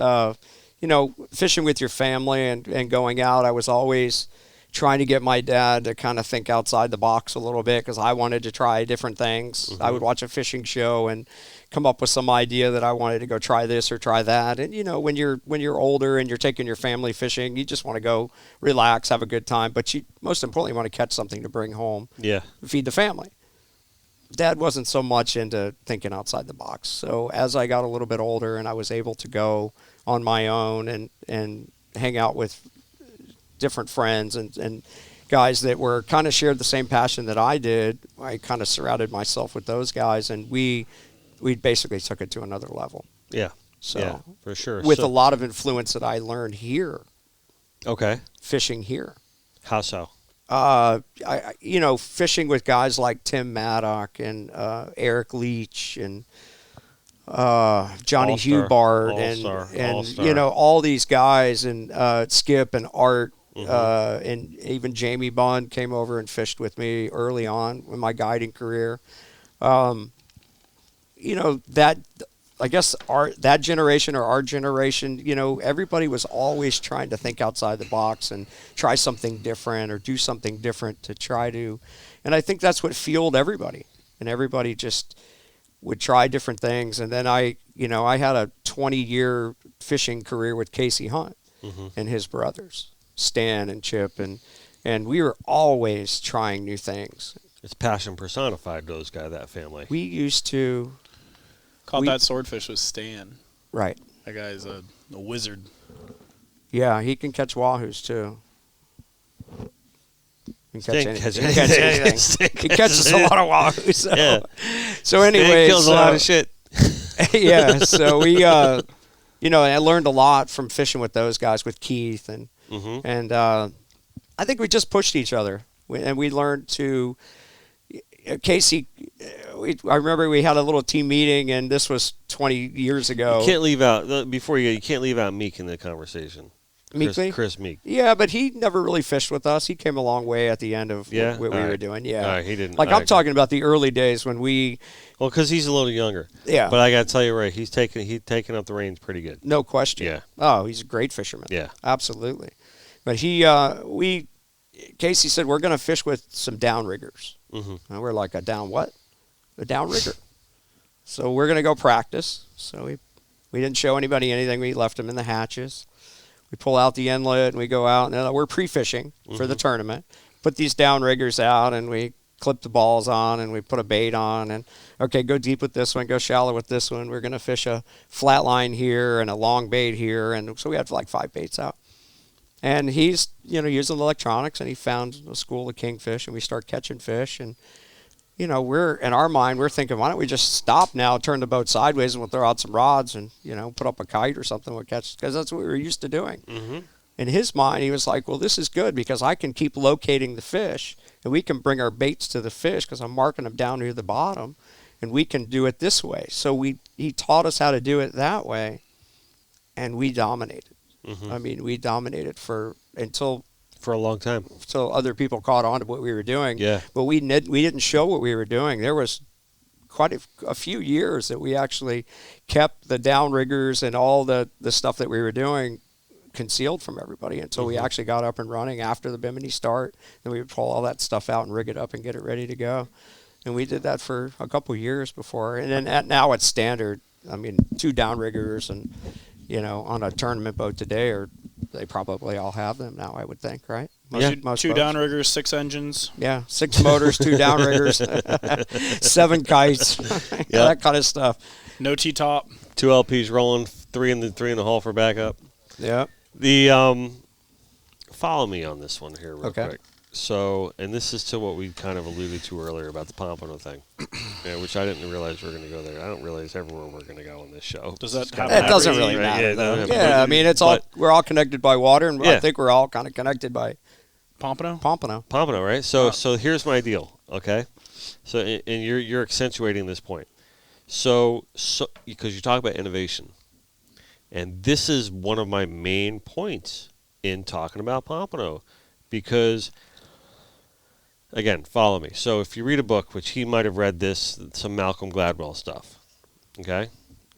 fishing with your family and going out. I was always trying to get my dad to kind of think outside the box a little bit because I wanted to try different things. I would watch a fishing show and come up with some idea that I wanted to go try this or try that. And when you're older and you're taking your family fishing, you just want to go relax, have a good time, but you most importantly want to catch something to bring home,
Yeah.
feed the family. Dad wasn't so much into thinking outside the box. So as I got a little bit older and I was able to go on my own and hang out with different friends and guys that were kind of shared the same passion that I did, I kind of surrounded myself with those guys, and we basically took it to another level.
Yeah.
So
yeah, for sure.
with
So-
a lot of influence that I learned here,
Okay.
fishing here.
How so?
Fishing with guys like Tim Maddock and Eric Leach and Johnny
All-star,
Hubart
all-star,
and
all-star.
all these guys and Skip and Art
Mm-hmm.
and even Jamie Bond came over and fished with me early on in my guiding career. That I guess that generation or our generation, everybody was always trying to think outside the box and try something different or do something different to try to, and I think that's what fueled everybody, and everybody just would try different things. And then I had a 20-year fishing career with Casey Hunt and his brothers, Stan and Chip, and we were always trying new things.
It's passion personified, those guys, that family.
We used to...
Caught that swordfish with Stan.
Right.
That guy's a wizard.
Yeah, he can catch wahoos, too. He can
Stan
catch
catches
anything. He can catch anything.
Stan
He catches a lot of wahoos. So,
Yeah.
so anyways...
kills a lot of shit.
Yeah, so we, you know, I learned a lot from fishing with those guys, with Keith, and I think we just pushed each other, and we learned to. Casey, I remember we had a little team meeting, and this was 20 years ago.
You can't leave out before you can't leave out Meek in the conversation. Chris Meek.
Yeah, but he never really fished with us. He came a long way at the end of what we were doing. Yeah,
he didn't.
Like I'm talking about the early days when we.
Well, because he's a little younger.
Yeah.
But I got to tell you, right, he's taken up the reins pretty good.
No question.
Yeah.
Oh, he's a great fisherman.
Yeah.
Absolutely. But Casey said, we're going to fish with some downriggers. And we're like, a down what? A downrigger. So we're going to go practice. So we didn't show anybody anything. We left them in the hatches. We pull out the inlet and we go out. And we're pre-fishing for the tournament. Put these downriggers out and we clip the balls on and we put a bait on. And, okay, go deep with this one, go shallow with this one. We're going to fish a flat line here and a long bait here. And so we had like 5 baits out. And he's, using electronics, and he found a school of kingfish, and we start catching fish. And, we're, in our mind, we're thinking, why don't we just stop now, turn the boat sideways, and we'll throw out some rods and, put up a kite or something we'll catch, because that's what we were used to doing. In his mind, he was like, well, this is good because I can keep locating the fish, and we can bring our baits to the fish because I'm marking them down near the bottom, and we can do it this way. So he taught us how to do it that way, and we dominated. I mean, we dominated for
a long time
until other people caught on to what we were doing.
Yeah.
But we didn't show what we were doing. There was quite a few years that we actually kept the downriggers and all the stuff that we were doing concealed from everybody until we actually got up and running after the Bimini start. Then we would pull all that stuff out and rig it up and get it ready to go. And we did that for a couple of years before. And then now it's standard. I mean, 2 downriggers and on a tournament boat today, or they probably all have them now, I would think, right?
Most 2 downriggers, 6 engines.
Yeah, 6 motors, 2 downriggers, 7 kites, that kind of stuff.
No T-top.
2 LPs rolling, 3 in the hull for backup.
Yeah.
The follow me on this one here real
Okay.
quick. So, and this is to what we kind of alluded to earlier about the Pompano thing, which I didn't realize we were going to go there. I don't realize everywhere we're going to go on this show.
Does that
It
happen?
doesn't
every
really
year?
matter,
Yeah,
though.
but-
Yeah, I mean, we're all connected by water, and I think we're all kind of connected by
Pompano?
Pompano, right? So here's my deal, okay? So, and you're accentuating this point. So because you talk about innovation, and this is one of my main points in talking about Pompano, because again, follow me. So if you read a book, which he might have read this, some Malcolm Gladwell stuff, okay?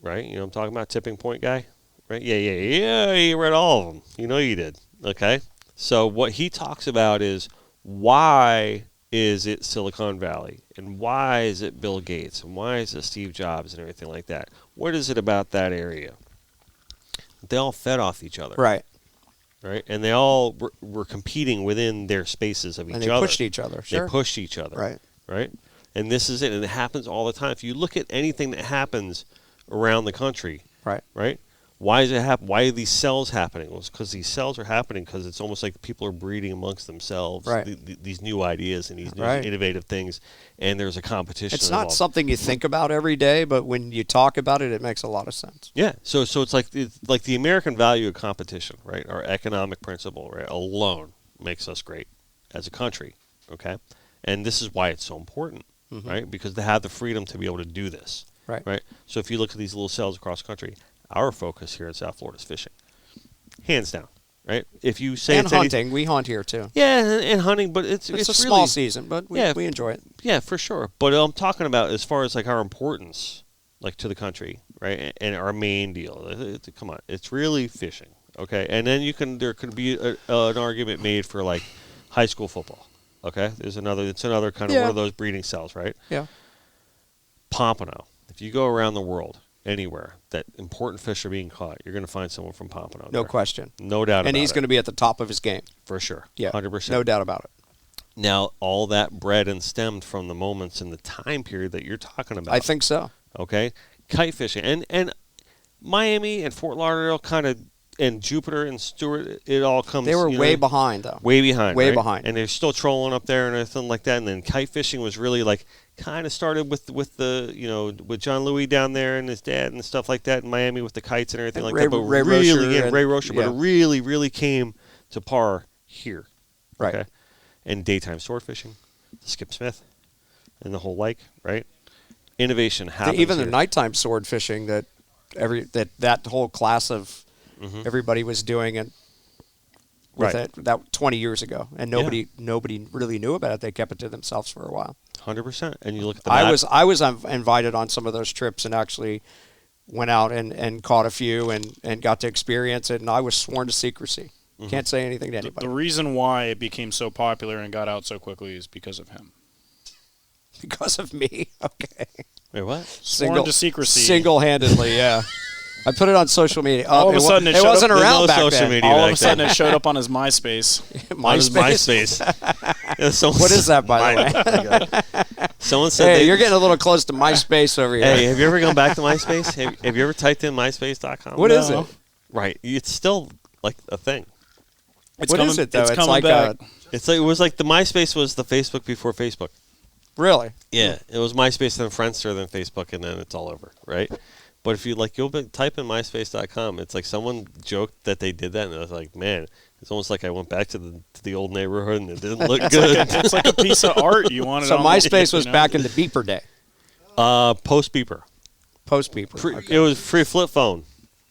Right? I'm talking about Tipping Point guy, right? Yeah, you read all of them. You did, okay? So what he talks about is why is it Silicon Valley, and why is it Bill Gates, and why is it Steve Jobs and everything like that? What is it about that area? They all fed off each other.
right,
Right? And they all were competing within their spaces of each other.
and they pushed each other. Sure.
They pushed each other.
Right.
Right? And this is it. And it happens all the time. If you look at anything that happens around the country,
Right.
right? Why is it happen? Why are these cells happening? Well, it's because these cells are happening because it's almost like people are breeding amongst themselves
Right.
these new ideas and these new
Right.
innovative things, and there's a competition.
It's not
involved.
something you think about every day, but when you talk about it, it makes a lot of sense.
Yeah, so it's like the American value of competition, right? Our economic principle, right, alone makes us great as a country, okay? And this is why it's so important, right? Because they have the freedom to be able to do this,
Right.
right? So if you look at these little cells across the country, our focus here in South Florida is fishing, hands down, right? If you say
And
it's
hunting, we hunt here too.
yeah, and hunting, but it's
It's a
really,
small season, but we enjoy it.
Yeah, for sure. But I'm talking about as far as like our importance, like to the country, right? And our main deal. Come on, it's really fishing, okay? And then there could be an argument made for like high school football, okay? It's another kind of one of those breeding cells, right?
Yeah.
Pompano. If you go around the world, anywhere that important fish are being caught, you're going to find someone from Pompano.
No
there.
question.
No doubt about it.
And he's going to be at the top of his game.
For sure.
Yeah.
100%.
No doubt about it.
Now, all that bred and stemmed from the moments in the time period that you're talking about.
I think so.
Okay? Kite fishing. And Miami and Fort Lauderdale kind of, and Jupiter and Stewart, it all comes.
They were way behind, though.
Way behind.
Way
right?
behind.
And they're still trolling up there and everything like that. And then kite fishing was really like, kind of started with the, with John Louis down there and his dad and stuff like that in Miami with the kites and everything like that. But
Ray
really,
Rocher
Ray Rocher,
yeah.
but it really, really came to par here.
Right.
Okay? And daytime sword fishing, Skip Smith, and the whole lake, right? Innovation happens.
Even
here.
the nighttime sword fishing that that whole class of everybody was doing it with
Right.
that 20 years ago, and nobody really knew about it. They kept it to themselves for a while.
100%. And you look at the
I
map.
was invited on some of those trips and actually went out and caught a few and got to experience it, and I was sworn to secrecy. Can't say anything to anybody.
The reason why it became so popular and got out so quickly is because of him.
Because of me. Okay.
Wait, what?
Sworn to secrecy.
Single-handedly, yeah. I put it on social media.
All of a sudden it
it
showed
wasn't
up-
There's
around
no
back
social
then.
media.
All of
back
a sudden
then.
it showed up on his MySpace.
On his
MySpace.
MySpace. Yeah, someone
What is that, by the way?
Someone said
Hey, you're getting a little close to MySpace over here.
Hey, have you ever gone back to MySpace? Have you ever typed in MySpace.com?
What is
No.
it?
Right. It's still like a thing.
It's
What
coming,
is it, though?
It's
It's
coming
like
back.
It's like it was like the MySpace was the Facebook before Facebook.
Really?
Yeah, it was MySpace, then Friendster, then Facebook, and then it's all over, right? But if you type in MySpace.com, it's like someone joked that they did that, and I was like, man, it's almost like I went back to the old neighborhood and it didn't look good.
It's like a piece of art you wanted.
So
on
MySpace
you
was
know?
back in the beeper day.
Post beeper.
Post beeper.
It was free flip phone.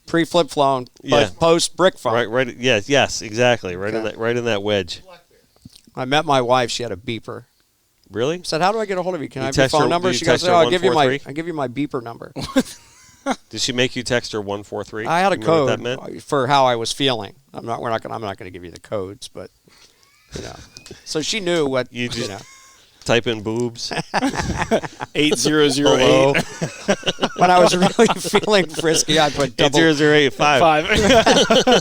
Pre-flip phone,
Yeah.
but post brick phone.
Right. Yes, exactly. Right in
Okay.
that wedge.
I met my wife. She had a beeper.
Really?
I said, "How do I get a hold of you? Can
You
I have your
text her-
phone number?"
do you
She goes,
text her
"Oh, I'll give you
143?
my beeper number."
Did she make you text her 143?
I had a
Remember what
code
that meant?
for how I was feeling. I'm not going to give you the codes, but So she knew what
You just type in boobs.
8008
Hello.
When I was really feeling frisky, I put double.
80085.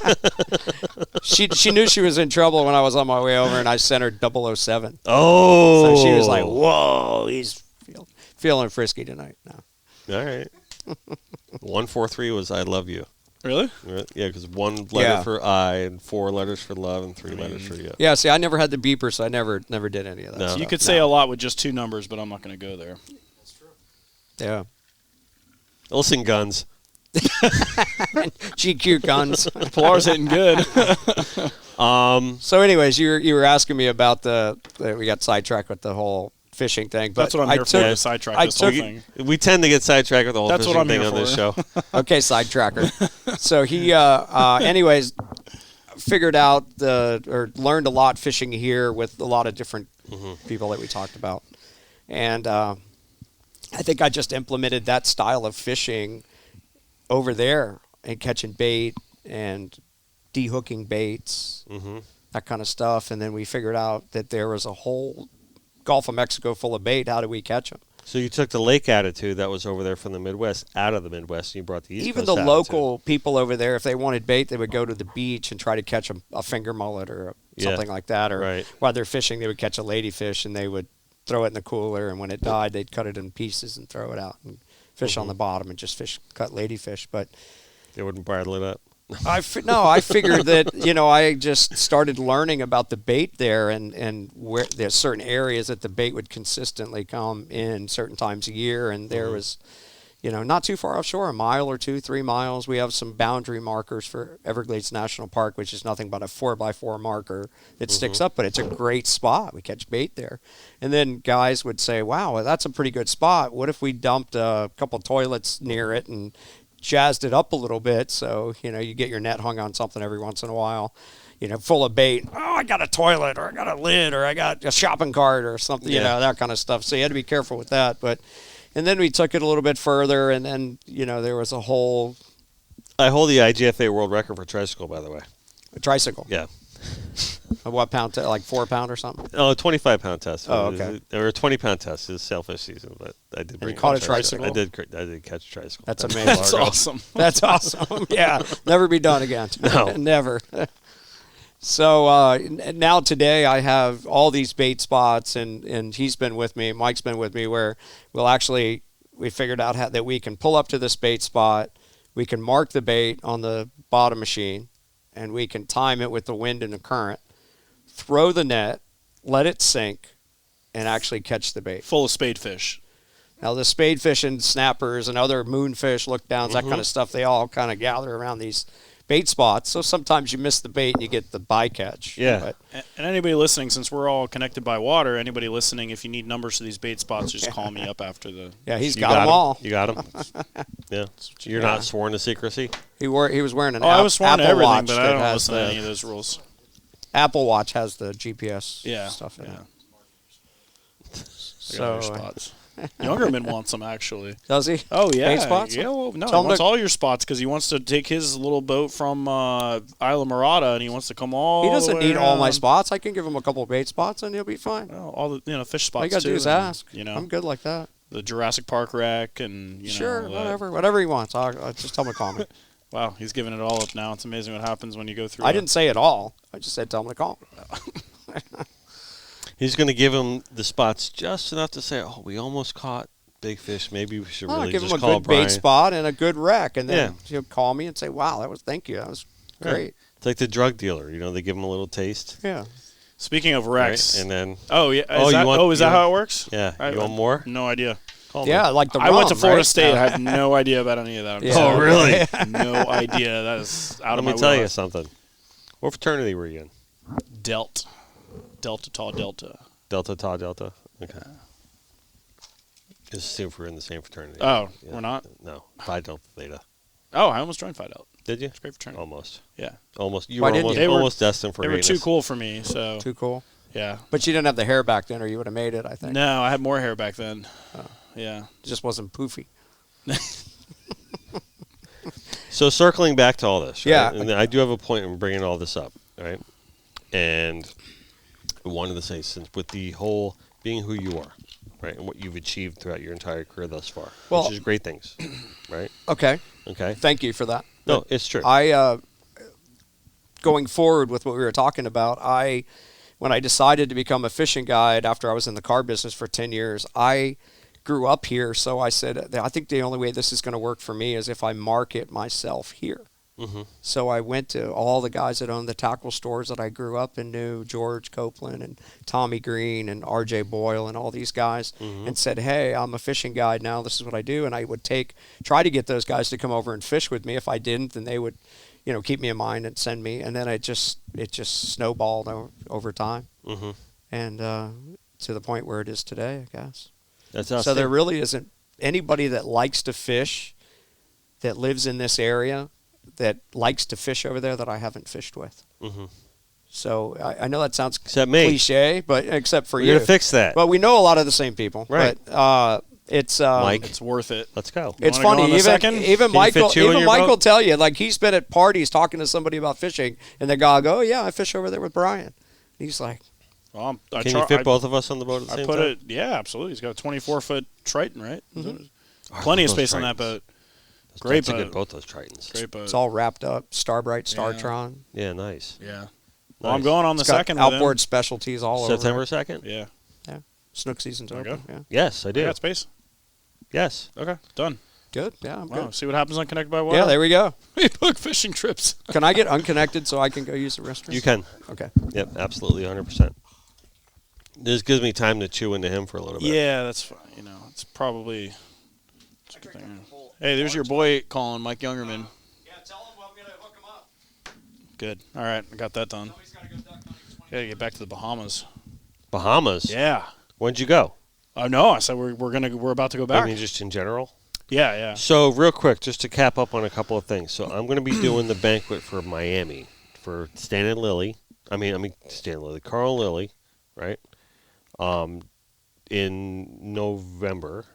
5.
She knew she was in trouble when I was on my way over, and I sent her 007.
Oh.
So she was like, "Whoa, he's feeling frisky tonight." No.
All right. 143 was I love you.
Really?
Yeah, because 1 letter
Yeah.
for I and 4 letters for love and 3 letters for you.
Yeah, see, I never had the beeper, so I never did any of that.
No.
stuff.
You could say a lot with just 2 numbers, but I'm not going to go there.
Yeah.
Listen, guns.
GQ guns.
Pilar's hitting good.
So, anyways, you were asking me about we got sidetracked with the whole fishing thing. But
That's what I'm here for, to sidetrack this whole thing.
We tend to get sidetracked with the whole
That's what
fishing
I'm
thing
here
on this show.
Okay, sidetracker. So he, anyways, figured out learned a lot fishing here with a lot of different people that we talked about, and I think I just implemented that style of fishing over there and catching bait and dehooking baits, that kind of stuff. And then we figured out that there was a whole Gulf of Mexico full of bait. How do we catch them?
So you took the lake attitude that was over there from the Midwest out of the Midwest, and you brought the East
Even
Coast
the
attitude.
local people over there, if they wanted bait, they would go to the beach and try to catch a finger mullet or something like that. Or
right.
while they're fishing, they would catch a ladyfish and they would throw it in the cooler. And when it died, they'd cut it in pieces and throw it out and fish on the bottom and just cut ladyfish. But
They wouldn't bridle it up.
I figured that, I just started learning about the bait there and where there's certain areas that the bait would consistently come in certain times a year. And there was, not too far offshore, 1 mile or 2, 3 miles. We have some boundary markers for Everglades National Park, which is nothing but a 4x4 marker that sticks up, but it's a great spot. We catch bait there. And then guys would say, wow, that's a pretty good spot. What if we dumped a couple toilets near it and jazzed it up a little bit, so you get your net hung on something every once in a while, full of bait. Oh, I got a toilet, or I got a lid, or I got a shopping cart, or something, that kind of stuff. So you had to be careful with that. And then we took it a little bit further, and then there was a whole
I hold the IGFA world record for tricycle, by the way.
tricycle.
Yeah.
A what pound? Like 4 pound or something?
Oh, 25-pound test.
Oh, okay.
Or a 20-pound test is sailfish season, but I did bring
you caught a
tricycle.
tricycle?
I did catch a tricycle.
That's amazing.
That's awesome.
That's awesome. Yeah, never be done again.
No.
Never. So now today I have all these bait spots, and he's been with me, Mike's been with me, where we figured out that we can pull up to this bait spot, we can mark the bait on the bottom machine, and we can time it with the wind and the current, throw the net, let it sink, and actually catch the bait.
Full of spade fish.
Now the spade fish and snappers and other moonfish, lookdowns, that kind of stuff, they all kind of gather around these bait spots. So sometimes you miss the bait and you get the bycatch.
Yeah.
And anybody listening, since we're all connected by water, anybody listening, if you need numbers for these bait spots, just call me up after the.
Yeah, he's
You
got them all.
You got them? Yeah. You're not sworn to secrecy?
He was wearing an
I was sworn to
Apple
everything,
Watch
but I
that
don't
has
listen to
the
any of those rules.
Apple Watch has the GPS stuff in
yeah.
it.
I got your spots. Youngerman wants them, actually.
Does he?
Oh, yeah.
Bait spots?
Yeah, well, no,
Tell
he
him
wants
to-
all your spots because he wants to take his little boat from Isla Mirada, and he wants to come all
He doesn't
the way
need all my
around.
spots. I can give him a couple of bait spots and he'll be fine.
Well, all the fish spots,
All you got to
too,
do is
and,
ask.
I'm
good like that.
the Jurassic Park wreck and,
Sure,
all that.
whatever he wants. I'll just tell him to call me.
Wow, he's giving it all up now. It's amazing what happens when you go through
I didn't say it all. I just said tell him to call.
He's going to give him the spots just enough to say, oh, we almost caught big fish. Maybe we should
I'll
really
give
just
him a
call
good
Brian.
bait spot and a good wreck, and then
Yeah.
he'll call me and say, "Wow, thank you. That was great."
Right. It's like the drug dealer. They give him a little taste.
Yeah.
Speaking of wrecks.
Right? And then,
Oh, yeah.
Oh,
Is that,
you want-
is that how it works?
yeah,
I-
you want more?
No idea.
Call me.
Yeah, like the
I went to
rum,
Florida
right?
State. I have no idea about any of that. I'm
Yeah.
sorry.
Oh, really?
No idea. That is out
Let
of
me
my
tell you
wheelhouse.
something. What fraternity were you in?
Delta Tau Delta.
Delta Tau Delta? Okay. Just see if we're in the same fraternity.
Oh,
Yeah.
we're not?
No. Phi Delta Theta.
Oh, I almost joined Phi Delta.
Did you?
It's a great fraternity.
Almost.
Yeah.
Almost. You
Why
were
didn't
almost,
you?
They were-
almost destined for
They were
greatness.
too cool for me, so
Too cool.
yeah.
But you didn't have the hair back then, or you would have made it. I think.
No, I had more hair back then.
Oh.
Yeah.
It just wasn't poofy.
So circling back to all this, right?
Yeah.
And I do have a point in bringing all this up, right? And I wanted to say, since with the whole being who you are, right, and what you've achieved throughout your entire career thus far,
Well-
which is great things, right?
Okay.
Okay.
Thank you for that.
No, it's true.
Going forward with what we were talking about, when I decided to become a fishing guide after I was in the car business for 10 years, I grew up here. So I said, I think the only way this is going to work for me is if I market myself here.
Mm-hmm.
So I went to all the guys that owned the tackle stores that I grew up and knew, George Copeland and Tommy Green and R.J. Boyle and all these guys, and said, hey, I'm a fishing guide now. This is what I do. And I would try to get those guys to come over and fish with me. If I didn't, then they would, keep me in mind and send me. And then it just snowballed over time.
Mm-hmm.
And to the point where it is today, I guess.
That's
So there really isn't anybody that likes to fish that lives in this area that likes to fish over there that I haven't fished with.
Mm-hmm.
So I know that sounds
Except me.
cliche, but except for
We're
you.
going to fix that.
But we know a lot of the same people.
Right.
But it's
Mike.
It's worth it.
Let's go.
it's
wanna go
funny.
on a second?
Even
Can
Michael,
fit you in
even
your
Mike
boat?
will tell you, like, he's been at parties talking to somebody about fishing, and the guy will go, "Oh yeah, I fish over there with Brian." He's like,
Well,
Can you fit both of us on the boat at the
I
same
put
time?
it. Yeah, absolutely. He's got a 24-foot Triton, right?
Mm-hmm.
Plenty of
Those
space on that
Tritons.
boat. Great
That's a good
boat.
boat, those Tritons.
Great boat.
it's all wrapped up, Starbright, Startron.
Yeah, nice.
Yeah. Well, I'm
Nice.
going on the
It's got
second with him.
outboard specialties all
September
over.
2nd?
Yeah.
Snook season's
There we
open.
go.
Yeah,
Yes, I
You
do.
got space?
Yes.
Okay, done.
good. Yeah, I'm
Wow.
good.
See what happens on Connected by Water?
Yeah, there we go.
We book fishing trips.
Can I get unconnected so I can go use the restroom?
You can.
Okay.
Yep, absolutely, 100%. This gives me time to chew into him for a little bit.
Yeah, that's fine. It's probably. It's a good thing. Hey, there's your boy calling, Mike Youngerman.
Yeah, tell him I'm going to hook him up.
Good. All right, I got that done.
He's got to go duck hunting.
Gotta get back to the Bahamas.
Bahamas?
Yeah.
When'd you go?
No, I said we're about to go back.
I mean, just in general?
Yeah, yeah.
So, real quick, just to cap up on a couple of things. So, I'm going to be doing the banquet for Miami for Stan and Lily. Stan and Lily. Carl and Lily, right? In November.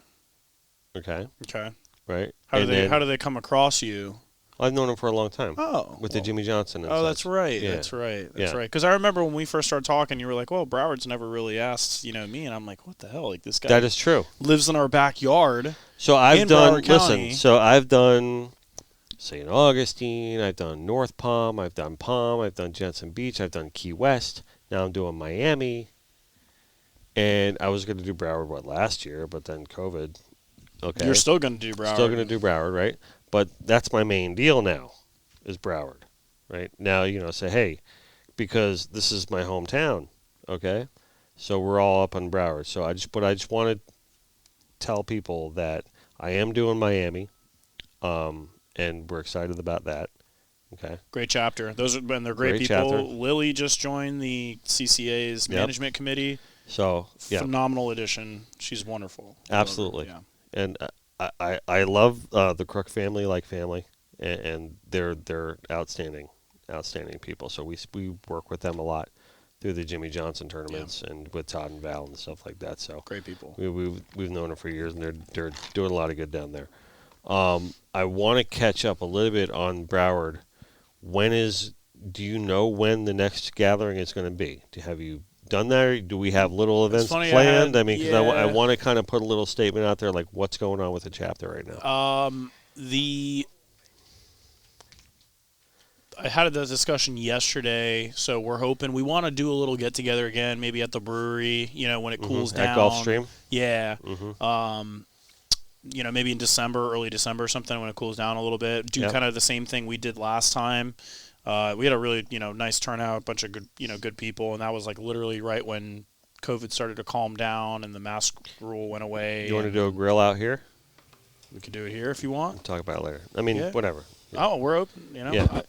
Okay.
Okay.
Right?
How
And then
do they come across you?
I've known him for a long time.
Oh,
with the Jimmy Johnson. And
oh,
such.
that's right.
Yeah.
That's right.
Yeah.
That's right. Because I remember when we first started talking, you were like, "Well, Broward's never really asked, me," and I'm like, "What the hell? Like this guy
That is true.
lives in our backyard."
So I've
in
done.
Broward
Listen.
County.
So I've done St. Augustine. I've done North Palm. I've done Palm. I've done Jensen Beach. I've done Key West. Now I'm doing Miami. And I was going to do Broward last year, but then COVID. Okay.
You're still going to do Broward.
Still going to do Broward, right? But that's my main deal now, is Broward, right? Now, say, hey, because this is my hometown, okay? So we're all up on Broward. So I just want to tell people that I am doing Miami, and we're excited about that, okay?
Great chapter. They're great
Great
people.
chapter.
Lily just joined the CCA's management committee.
So, yeah.
Phenomenal addition. She's wonderful.
Absolutely.
Yeah.
And I love the Crook family like family, and they're outstanding people. So we work with them a lot through the Jimmy Johnson tournaments and with Todd and Val and stuff like that. So
great people.
We've known them for years, and they're doing a lot of good down there. I want to catch up a little bit on Broward. Do you know when the next gathering is going to be? Have you done that? Or do we have little events planned? Because I want to kind of put a little statement out there, like what's going on with the chapter right now.
I had the discussion yesterday, so we're hoping we want to do a little get together again, maybe at the brewery. When it cools down.
At Gulfstream.
Yeah. Maybe in early December or something when it cools down a little bit. Do kind of the same thing we did last time. We had a really, nice turnout, a bunch of good, good people, and that was like literally right when COVID started to calm down and the mask rule went away.
You want to do a grill out here?
We could do it here if you want.
We'll talk about it later. Whatever.
Yeah. Oh, we're open.
Yeah.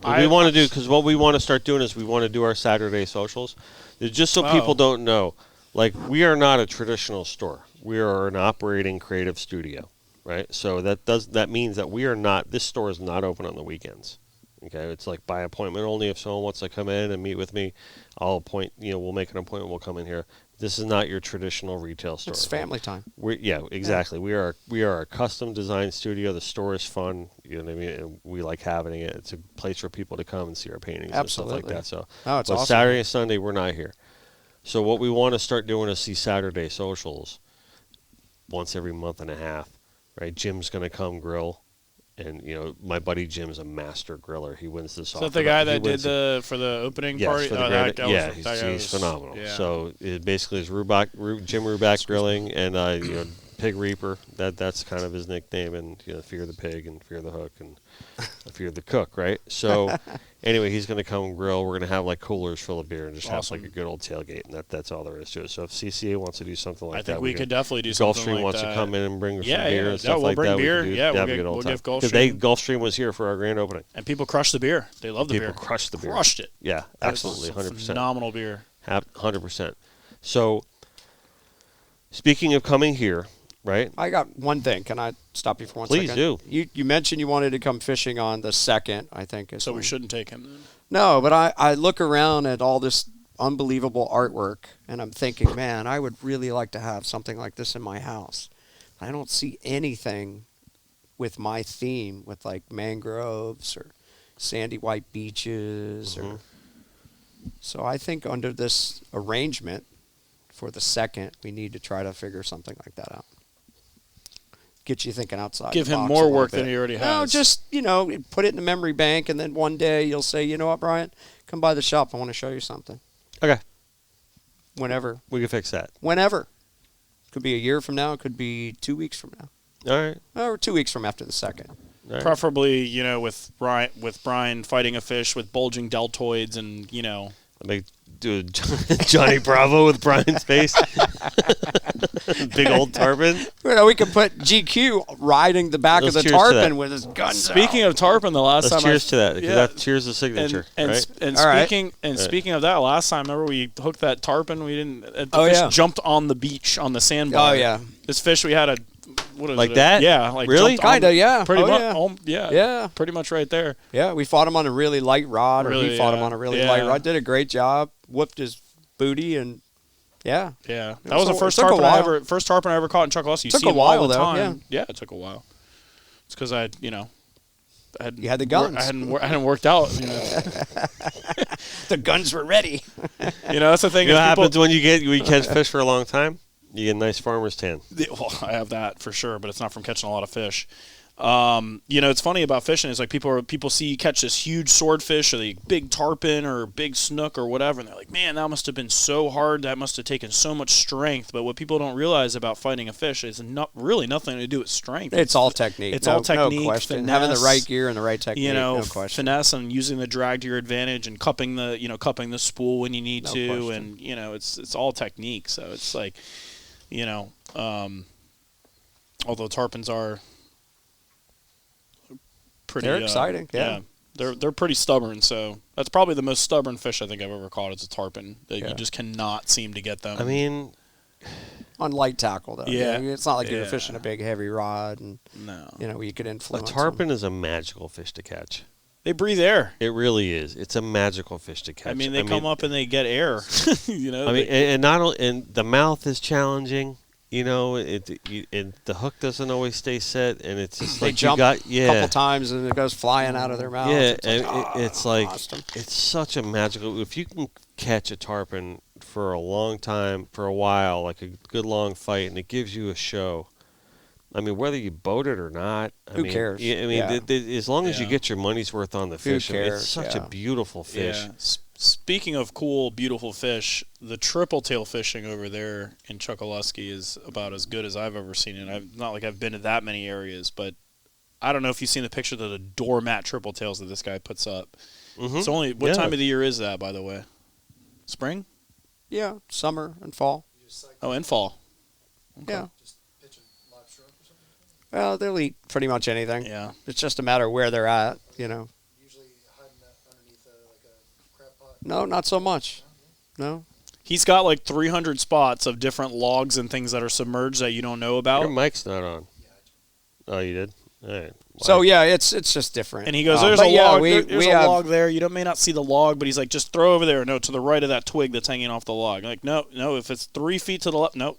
We want to do, because what we want to start doing is we want to do our Saturday socials. Just so people don't know, like, we are not a traditional store. We are an operating creative studio, right? So that means that this store is not open on the weekends. Okay, it's like by appointment only. If someone wants to come in and meet with me, I'll appoint. We'll make an appointment. We'll come in here. This is not your traditional retail store.
It's family time.
Exactly. Yeah. We are a custom design studio. The store is fun. You know what I mean? And we like having it. It's a place for people to come and see our paintings and stuff like that. So,
it's awesome.
Saturday and Sunday we're not here. So what we want to start doing is see Saturday socials once every month and a half. Right? Jim's going to come grill. And, my buddy Jim's a master griller. He wins this.
Is that the guy that did for the opening party?
For the he's phenomenal.
Yeah.
So it basically is Jim Ruback Grilling, and Pig Reaper. That's kind of his nickname, and Fear the Pig and Fear the Hook and Fear the Cook, right? So anyway, he's going to come and grill. We're going to have like coolers full of beer and just have like a good old tailgate, and that's all there is to it. So if CCA wants to do something like that,
I think we could definitely do something like that.
Gulfstream wants to come in and bring some beer and stuff
we'll
like
bring
that.
Beer.
We'll give Gulfstream. Because Gulfstream was here for our grand opening.
And people crushed the beer. They love the beer.
People crushed the beer.
Crushed it.
Yeah, absolutely, 100%.
Phenomenal beer.
100%. So, speaking of coming here, right?
I got one thing. Can I stop you for one
second?
second?
Please do.
You mentioned you wanted to come fishing on the 2nd, I think.
So we shouldn't take him then?
No, but I look around at all this unbelievable artwork, and I'm thinking, man, I would really like to have something like this in my house. I don't see anything with my theme, with like mangroves or sandy white beaches. So I think under this arrangement for the 2nd, we need to try to figure something like that out. Get you thinking outside.
Give
the
him
box
more
a little
work
bit.
than he already has.
No, just, put it in the memory bank, and then one day you'll say, you know what, Brian? Come by the shop. I want to show you something.
Okay.
Whenever.
We can fix that.
Whenever. Could be a year from now. It could be 2 weeks from now.
All right.
Or 2 weeks from after the 2nd.
Right.
Preferably, with Brian fighting a fish with bulging deltoids and,
Let me do a Johnny Bravo with Brian's face. Big old tarpon.
We could put GQ riding the back of the tarpon with his guns
Speaking of tarpon, the last time
cheers to that. Because cheers the signature.
And speaking of that, last time, remember we hooked that tarpon? We didn't. The fish jumped on the beach on the sandbar.
Oh yeah.
This fish we had a. What is
like
it?
that?
Yeah, like
really?
Kind of, yeah.
Pretty much.
Yeah. Yeah.
Pretty much right there.
Yeah, we fought him on a really light rod, or he fought him on a really light rod. Did a great job. Whooped his booty, and yeah.
Yeah, that was the first tarpon I ever caught in Chokoloskee. You
took
see
a while
all the
though.
time. Yeah, it took a while. It's because I
You had the guns.
I hadn't worked out.
The guns were ready.
That's the thing.
You know what happens when you catch fish for a long time? You get a nice farmer's tan.
Well, I have that for sure, but it's not from catching a lot of fish. It's funny about fishing is like people see you catch this huge swordfish or the big tarpon or big snook or whatever, and they're like, man, that must have been so hard. That must have taken so much strength. But what people don't realize about fighting a fish is really nothing to do with strength.
It's all technique.
It's all technique.
No question.
Finesse,
having the right gear and the right technique. No question.
Finesse and using the drag to your advantage and cupping the spool when you need to,
question.
and it's all technique. So it's like, although tarpons are pretty,
they're exciting. Yeah.
They're pretty stubborn. So that's probably the most stubborn fish I think I've ever caught is a tarpon. You just cannot seem to get them.
I mean,
on light tackle though.
Yeah.
It's not like you're fishing a big heavy rod and
no.
You could influence.
A tarpon is a magical fish to catch.
They breathe air.
It really is. It's a magical fish to catch.
I mean, they come up and they get air.
And not only, and the mouth is challenging. And the hook doesn't always stay set, and it's just
they
like
jump
a
couple times and it goes flying out of their mouth.
Yeah,
it's like, awesome.
It's such a magical. If you can catch a tarpon for a long time, for a while, like a good long fight, and it gives you a show. I mean, whether you boat it or not,
who cares?
As long as you get your money's worth on the fish, it's such a beautiful fish.
Yeah. Speaking of cool, beautiful fish, the tripletail fishing over there in Chokoloskee is about as good as I've ever seen it. Not like I've been to that many areas, but I don't know if you've seen the picture of the doormat tripletails that this guy puts up. Mm-hmm. It's only what time of the year is that, by the way? Spring?
Yeah, summer and fall.
Oh, and fall. Okay.
Yeah. Well, they'll eat pretty much anything.
Yeah.
It's just a matter of where they're at,
Usually hiding underneath a crab pot?
No, not so much. No.
He's got like 300 spots of different logs and things that are submerged that you don't know about.
Your mic's not on. Oh, you did? All right.
So, yeah, it's just different.
And he goes, there's a log. There's a log there. You may not see the log, but he's like, just throw over there. No, to the right of that twig that's hanging off the log. I'm like, no, if it's 3 feet to the left, no,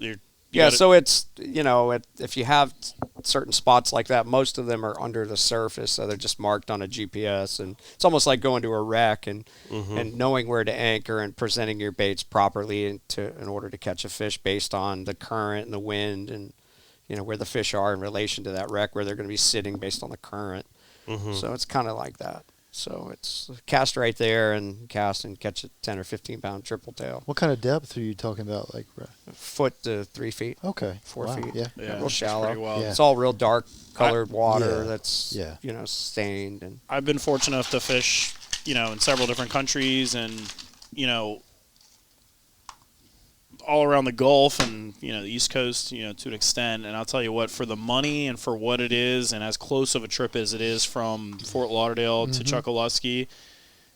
so it's, if you have certain spots like that, most of them are under the surface, so they're just marked on a GPS. And it's almost like going to a wreck and knowing where to anchor and presenting your baits properly in order to catch a fish based on the current and the wind and, where the fish are in relation to that wreck, where they're going to be sitting based on the current. Mm-hmm. So it's kind of like that. So it's cast right there and cast and catch a 10 or 15 pound tripletail.
What kind of depth are you talking about? Like
a foot to 3 feet.
Okay.
4 feet.
Yeah.
Real shallow.
Well.
It's all real dark colored water that's stained. And
I've been fortunate enough to fish, in several different countries and, all around the Gulf and, the East Coast, to an extent. And I'll tell you what, for the money and for what it is and as close of a trip as it is from Fort Lauderdale to Chokoloskee,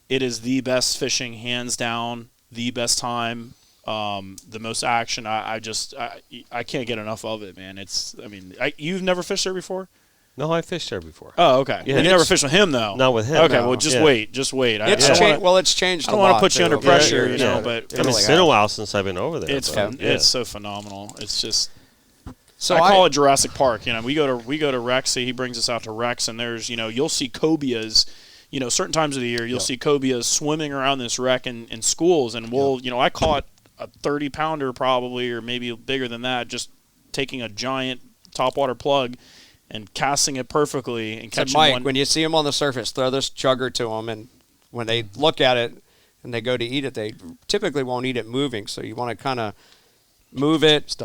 it is the best fishing, hands down, the best time, the most action. I can't get enough of it, man. You've never fished there before?
No, I fished there before.
Oh, okay.
Yeah,
you never fished with him, though?
Not with him.
Okay,
no.
well, just wait. Just wait.
It's changed
I don't want to put you under pressure, but
it's been a while since I've been over there.
It's so phenomenal. It's just...
So
I call it Jurassic Park. We go to Rex. He brings us out to Rex, and there's you'll see cobias. Certain times of the year you'll see cobias swimming around this wreck in schools, and I caught a 30-pounder probably, or maybe bigger than that, just taking a giant topwater plug and casting it perfectly and catching
Mike,
one.
when you see them on the surface, throw this chugger to them, and when they look at it and they go to eat it, they typically won't eat it moving. So you want to kind of move it,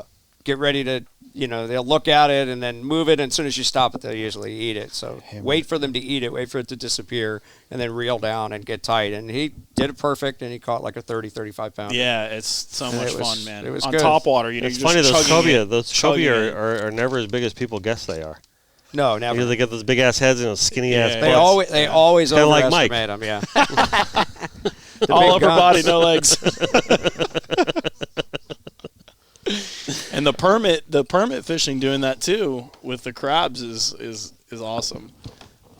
get ready to, they'll look at it and then move it. And as soon as you stop it, they'll usually eat it. So wait for them to eat it, wait for it to disappear, and then reel down and get tight. And he did it perfect, and he caught like a 30, 35 pounder.
Yeah, it's so much fun, man.
It was
on
good.
top water,
it's funny, those cobia are never as big as people guess they are.
No, never.
Because they get those big ass heads and those skinny ass butts.
They always
Kinda like
overestimate
Mike.
them. Yeah.
All upper body, no legs. And the permit fishing doing that too with the crabs is awesome.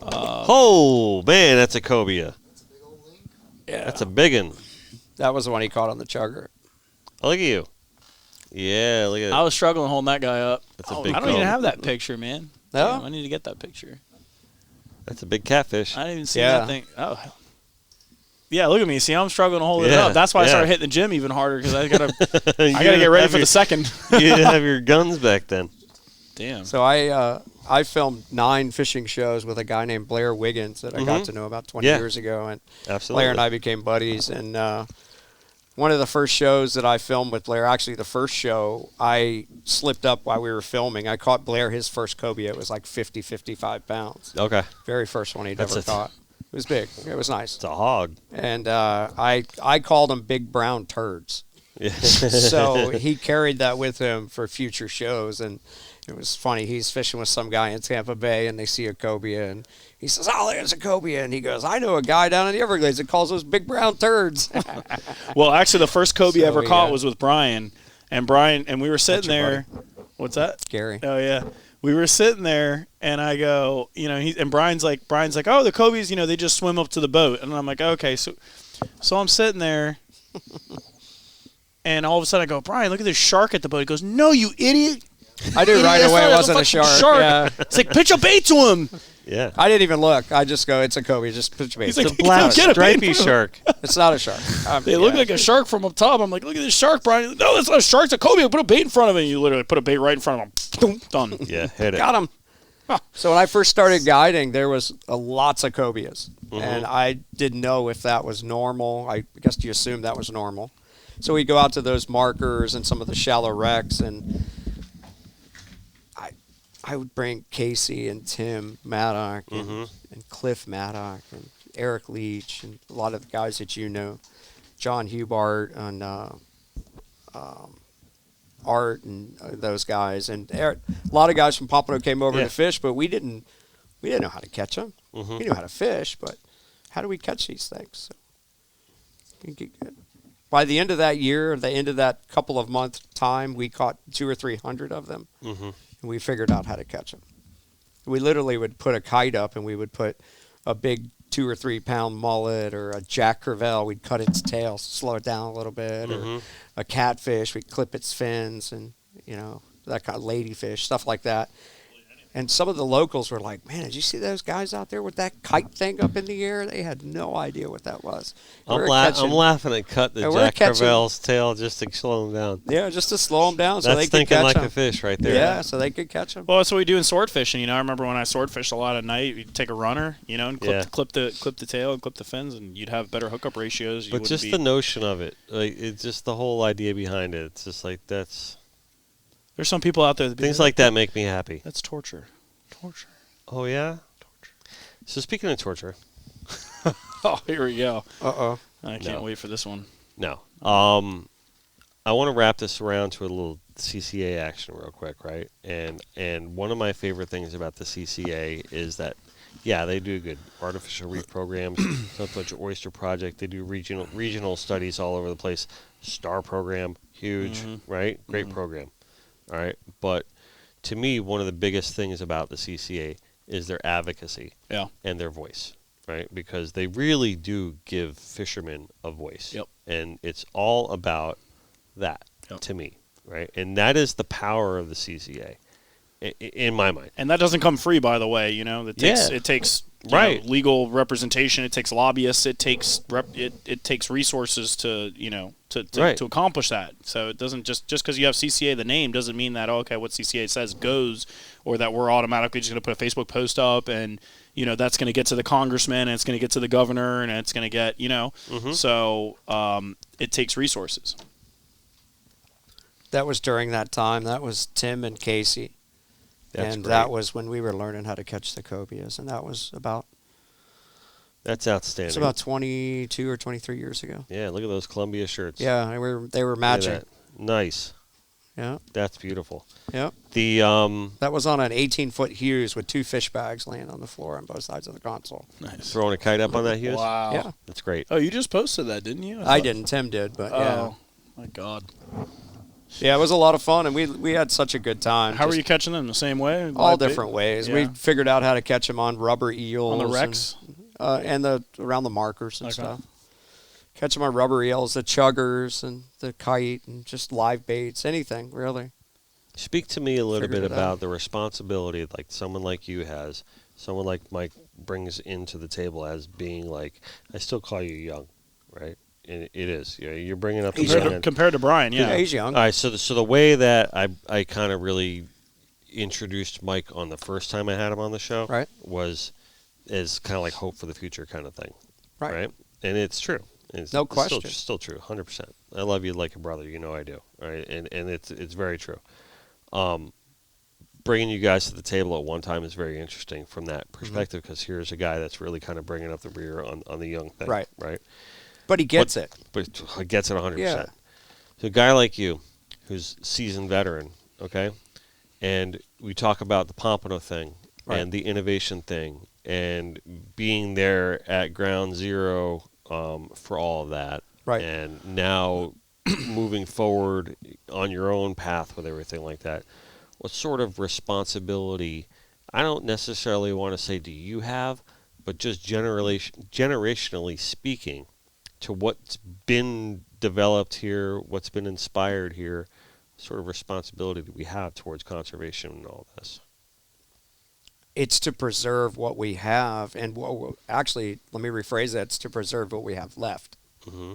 Oh man, that's a cobia.
That's a big old link.
Yeah,
that's a big one.
That was the one he caught on the chugger.
Oh, look at you. Yeah, look at it.
I was struggling holding that guy up.
That's a big
I don't even have that picture, man.
No?
Damn, I need to get that picture.
That's a big catfish.
I didn't even see
Yeah.
that thing. Oh, yeah. Look at me. See, I'm struggling to hold it
Yeah,
up. That's why I
yeah.
started hitting the gym even harder because I gotta get ready for the second.
You didn't have your guns back then.
Damn.
So I filmed 9 fishing shows with a guy named Blair Wiggins that I got to know about 20
Yeah.
years ago, and
Absolutely.
Blair and I became buddies. And one of the first shows that I filmed with Blair, actually the first show, I slipped up while we were filming. I caught Blair his first cobia. It was like 50, 55 pounds.
Okay.
Very first one he'd
That's
ever
a-
caught. It was big. It was nice.
It's a hog.
And I called them big brown turds.
Yeah.
So he carried that with him for future shows, and it was funny. He's fishing with some guy in Tampa Bay, and they see a cobia, and he says, "Oh, there's a cobia," and he goes, "I know a guy down in the Everglades that calls those big brown turds."
Well, actually, the first cobia I ever
So,
caught
yeah.
was with Brian, and we were sitting
your
there. What's that?
Gary.
Oh yeah, we were sitting there, and I go, and Brian's like, oh, the cobias, they just swim up to the boat, and I'm like, okay, so I'm sitting there, and all of a sudden I go, Brian, look at this shark at the boat. He goes, no, you idiot.
I knew right
Idiot,
away it
that's
wasn't a
fucking
shark. Yeah.
It's like, pitch a bait to him.
Yeah.
I didn't even look. I just go, "It's a cobia. Just put your bait."
He's
It's
like,
a black
Get a bait
stripy
for him.
shark.
It's not a shark.
They look
Yeah.
like a shark from up top. I'm like, look at this shark, Brian. He's like, no, that's not a shark. It's a cobia. Put a bait in front of it. And you literally put a bait right in front of him. Boom, done.
Yeah, hit it.
Got him. So when I first started guiding, there was lots of cobias, and I didn't know if that was normal. I guess you assume that was normal. So we go out to those markers and some of the shallow wrecks, and I would bring Casey and Tim Maddock and Cliff Maddock and Eric Leach and a lot of the guys that you know, John Hubart and Art and those guys, and a lot of guys from Pompano came over
Yeah.
to fish, but we didn't know how to catch them. We knew how to fish, but how do we catch these things? So, you get good. By the end of that year, the end of that couple of month time, we caught 200 or 300 of them, and we figured out how to catch them. We literally would put a kite up, and we would put a big 2 or 3 pound mullet or a jack crevalle. We'd cut its tail, slow it down a little bit, or a catfish. We'd clip its fins, and that kind of ladyfish, stuff like that. And some of the locals were like, "Man, did you see those guys out there with that kite thing up in the air?" They had no idea what that was.
I'm
We're
laughing at cut the
and we're
Jack
catching-
Crevelle's tail just to slow him down.
Yeah, just to slow them down so
That's
they could
thinking
catch
like
them.
a fish right there.
Yeah, so they could catch them.
Well, that's what we do in sword fishing. I remember when I sword fished a lot at night, you'd take a runner, and clip the tail and clip the fins, and you'd have better hookup ratios.
But just the notion of it, like it's just the whole idea behind it. It's just like there's
some people out there that
things like that make me happy.
that's torture. Torture.
Oh yeah. So speaking of torture,
Oh, here we go.
Uh-oh.
I can't wait for this one.
no. I want to wrap this around to a little CCA action real quick, right? And one of my favorite things about the CCA is that, yeah, they do good artificial reef programs, such as Oyster Project. They do regional studies all over the place. STAR program, huge, right? Great program, all right? But to me, one of the biggest things about the CCA is their advocacy and their voice, right? Because they really do give fishermen a voice.
Yep.
And it's all about that to me, right? And that is the power of the CCA in my mind.
And that doesn't come free, by the way. It takes
Right.
legal representation. It takes lobbyists. It takes it takes resources to to accomplish that. So it doesn't just because you have CCA the name doesn't mean that what CCA says goes, or that we're automatically just going to put a Facebook post up and that's going to get to the congressman and it's going to get to the governor and it's going to get So it takes resources.
That was during that time. That was Tim and Casey.
That's
and
great.
that was when we were learning how to catch the cobias. And that was
That's outstanding.
it's about 22 or 23 years ago.
Yeah, look at those Columbia shirts.
Yeah, they were
Look at
matching.
that. Nice.
Yeah,
That's beautiful.
yeah.
The
That was on an 18-foot Hughes with 2 fish bags laying on the floor on both sides of the console.
Nice.
throwing a kite up on that, Hughes?
Wow.
Yeah.
That's great.
Oh, you just posted that, didn't you?
I didn't. Tim did, but yeah.
Oh my God.
Yeah, it was a lot of fun, and we had such a good time.
How were
Just
you catching them? The same way?
all
Live bait?
different ways.
Yeah.
We figured out how to catch them on rubber eels.
On the wrecks?
And around the markers and
Okay.
stuff. Catch them on rubber eels, the chuggers, and the kite, and just live baits, anything, really.
Speak to me a little
Figured
bit
it out.
about the responsibility like someone like you has, someone like Mike brings into the table as being like, I still call you young, right? And it is. You're bringing up the young end.
Compared to Brian, yeah.
Yeah, he's young.
All right, so the way that I kind of really introduced Mike on the first time I had him on the show
Right.
was as kind of like hope for the future kind of thing,
Right.
And it's true. It's,
No
it's
question.
still true, 100%. I love you like a brother, I do, right? And it's very true. Bringing you guys to the table at one time is very interesting from that perspective because here's a guy that's really kind of bringing up the rear on the young thing,
Right.
Right.
But he gets it.
But he gets it 100%.
Yeah.
So a guy like you, who's seasoned veteran, okay, and we talk about the Pompano thing
Right.
and the innovation thing and being there at ground zero for all of that,
Right.
and now moving forward on your own path with everything like that. What sort of responsibility? I don't necessarily want to say do you have, but just generationally speaking, to what's been developed here, what's been inspired here, sort of responsibility that we have towards conservation and all this.
It's to preserve what we have, and actually, let me rephrase that. It's to preserve what we have left.
Mm-hmm.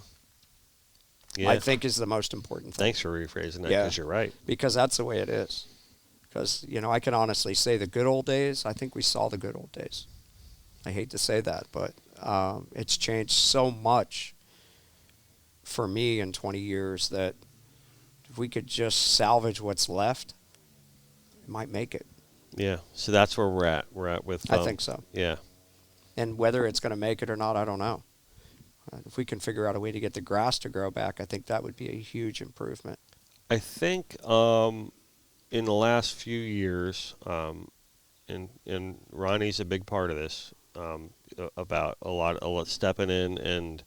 Yeah.
I think is the most important thing.
Thanks for rephrasing that
Yeah.
because you're right.
Because that's the way it is. Because, I can honestly say the good old days, I think we saw the good old days. I hate to say that, but it's changed so much for me in 20 years that if we could just salvage what's left, it might make it.
Yeah. So that's where we're at. We're at with.
I think so.
Yeah.
And whether it's going to make it or not, I don't know. If we can figure out a way to get the grass to grow back, I think that would be a huge improvement.
I think in the last few years, and Ronnie's a big part of this, about a lot stepping in and,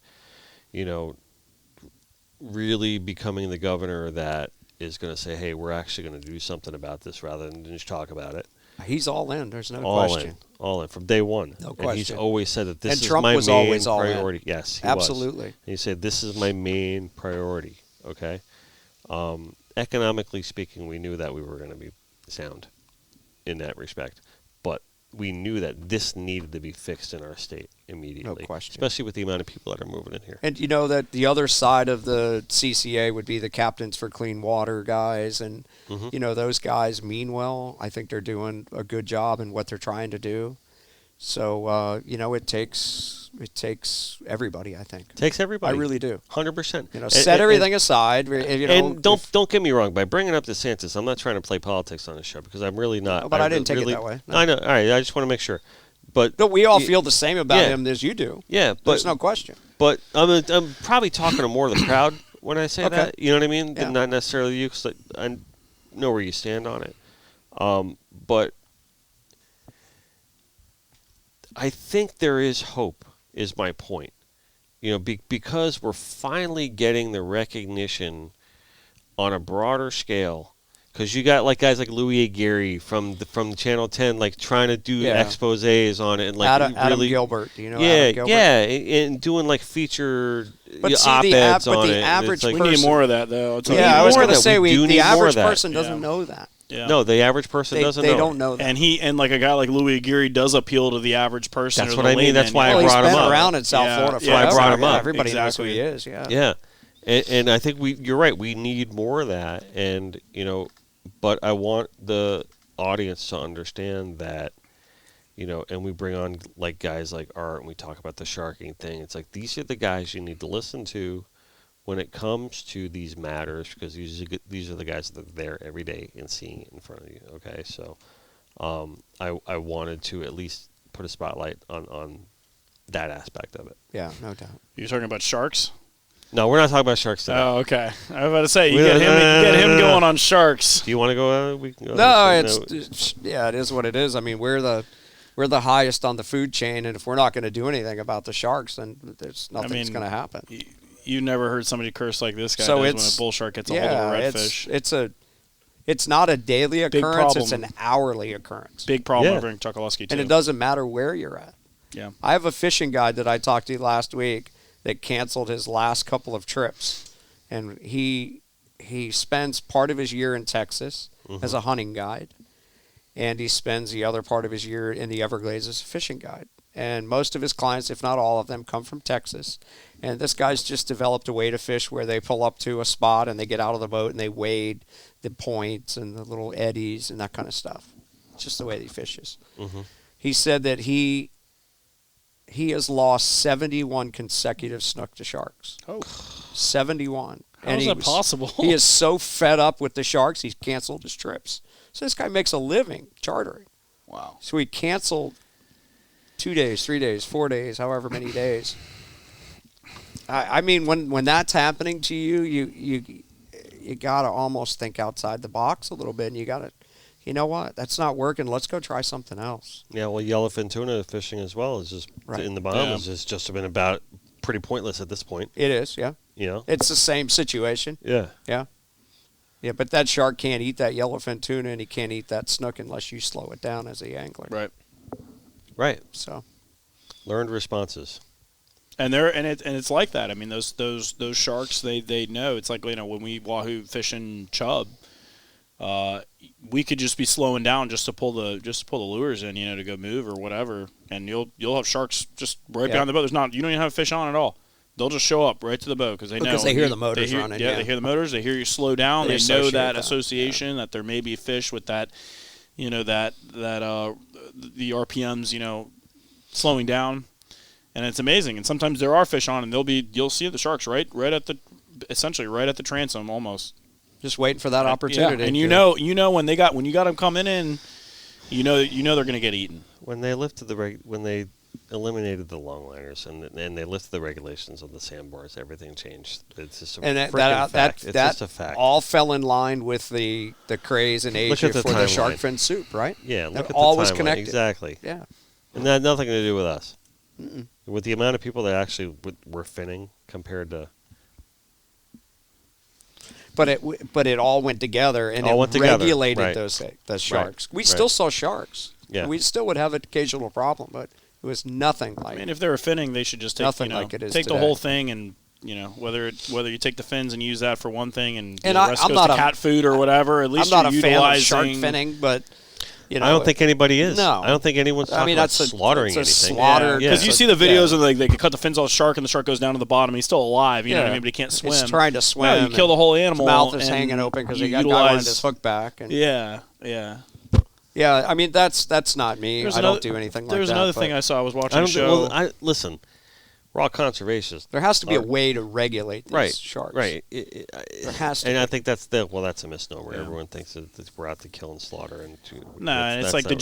really becoming the governor that is going to say, hey, we're actually going to do something about this rather than just talk about it.
He's all in. There's no
All
question.
in, all in from day one.
No
And he's
question.
always said that this
And
is
Trump
my
was
main
always all in.
priority. Yes, he
Absolutely.
was. He said this is my main priority. Okay, economically speaking, we knew that we were going to be sound in that respect, but we knew that this needed to be fixed in our state immediately.
No question.
Especially with the amount of people that are moving in here.
And that the other side of the CCA would be the Captains for Clean Water guys. And, those guys mean well. I think they're doing a good job in what they're trying to do. So, it takes everybody, I think.
Takes everybody.
I really do.
100%.
Set everything aside.
And don't get me wrong. By bringing up DeSantis, I'm not trying to play politics on this show because I'm really not.
No, but I didn't take it that way. No.
I know. All right. I just want to make sure. But
No, we all feel the same about
yeah.
him as you do.
yeah,
There's
but
no question.
But I'm probably talking to more of the crowd when I say
Okay.
that. You know what I mean?
Yeah.
Not necessarily you, because I know where you stand on it. But I think there is hope, is my point. Because we're finally getting the recognition on a broader scale. Because you got guys like Louis Aguirre from Channel 10, trying to do exposés on it, and
Adam
really
Gilbert. Do you know
yeah,
Adam Gilbert?
yeah, and doing feature
But see,
op-eds
but
on
the
it. and
average
it's
We
person-
need more of that, though. It's
We
like-
need
I was
more
going
of
to
that.
say
We do
the
need more of
average
that.
person doesn't
Yeah.
know that.
Yeah.
No, the average person
They
doesn't know.
don't know that.
And a guy like Louis Aguirre does appeal to the average person.
That's
or
what
the
I mean. That's
layman,
why I
Well, he's
brought him
been
up.
around in South
Yeah,
Florida
yeah,
forever.
I brought him
Yeah,
up.
Everybody knows who
Exactly.
he is. Yeah.
Yeah, and I think you're right. We need more of that, and but I want the audience to understand that, and we bring on guys like Art, and we talk about the sharking thing. It's these are the guys you need to listen to when it comes to these matters, because these are the guys that are there every day and seeing it in front of you. Okay, so I wanted to at least put a spotlight on that aspect of it.
Yeah, no doubt.
You're talking about sharks?
No, we're not talking about sharks today.
Oh, okay. I was about to say, you get him going on sharks.
Do you want to go? We can go.
No, it is what it is. I mean, we're the highest on the food chain, and if we're not going to do anything about the sharks, then there's nothing that's going to happen.
You never heard somebody curse like this guy
So
does when
it's-
a bull shark gets a hold of a redfish.
It's not a daily occurrence; it's
problem.
an hourly occurrence,
Big problem
Yeah.
over in Chokoloskee, too.
and it doesn't matter where you're at.
Yeah.
I have a fishing guide that I talked to last week that canceled his last couple of trips, and he spends part of his year in Texas as a hunting guide, and he spends the other part of his year in the Everglades as a fishing guide. and most of his clients, if not all of them, come from Texas. And this guy's just developed a way to fish where they pull up to a spot and they get out of the boat and they wade the points and the little eddies and that kind of stuff. It's just the way he fishes.
Mm-hmm.
He said that he has lost 71 consecutive snook to sharks.
Oh,
71.
how is that possible?
He is so fed up with the sharks, he's canceled his trips. So this guy makes a living chartering.
Wow.
So he canceled 2 days, 3 days, 4 days, however many days. I mean, when that's happening to you, you got to almost think outside the box a little bit, and you got to, you know what, that's not working. Let's go try something else.
Yeah, well, yellowfin tuna fishing as well is just in the Bahamas has just been about pretty pointless at this point.
It is, yeah.
You know,
It's the same situation.
yeah.
Yeah. Yeah, but that shark can't eat that yellowfin tuna, and he can't eat that snook unless you slow it down as a angler.
Right.
Right.
So
Learned responses.
And it's like that. I mean, those sharks, they know. It's like, when we wahoo fishing chub, we could just be slowing down just to pull the lures in, to go move or whatever, and you'll have sharks just right behind the boat. You don't even have a fish on at all. They'll just show up right to the boat because they know.
Because they hear the motors running.
Yeah, they hear the motors. They hear you slow down. They know that association that there may be fish with that, the RPMs, slowing down. And it's amazing. And sometimes there are fish on, and you'll see the sharks right at the transom almost.
Just waiting for that opportunity.
Yeah. And you know when you got them coming in, you know they're going to get eaten.
When they when they eliminated the longliners and they lifted the regulations on the sandbars, everything changed. It's just a fact. It's just a fact.
All fell in line with the craze in Asia for the shark fin soup, right?
Yeah, look at
all
the
was
timeline.
connected.
Exactly.
Yeah.
And that had nothing to do with us.
Mm-mm.
With the amount of people that actually were finning compared to...
But it all went together, and regulated those sharks. We still saw sharks.
Yeah.
We still would have an occasional problem, but it was nothing like.
I mean, if they were finning, they should just take
like it is
take
today.
the whole thing, and whether you take the fins and use that for one thing, and the
I'm
rest goes
not
to
a-
cat food or whatever. At least
I'm not
you're
a fan of
utilizing
shark finning, but
I don't think anybody is.
No.
I don't think anyone's talking about slaughtering
it's a
anything.
slaughter.
Because you see the videos of they could cut the fins off the shark, and the shark goes down to the bottom. He's still alive, you know what I mean? But he can't swim.
It's trying to swim.
No, you kill the whole animal.
His mouth is
and
hanging open because
you
he got on his hook back. And
yeah.
yeah, I mean that's not me. I don't do anything like that.
There was another thing I saw. I was watching a show.
Listen, we're all conservationists.
There has to be a way to regulate these sharks.
Right.
There has to
and
be.
I think that's a misnomer. Yeah. Everyone thinks that we're out to kill and slaughter.
No, it's like the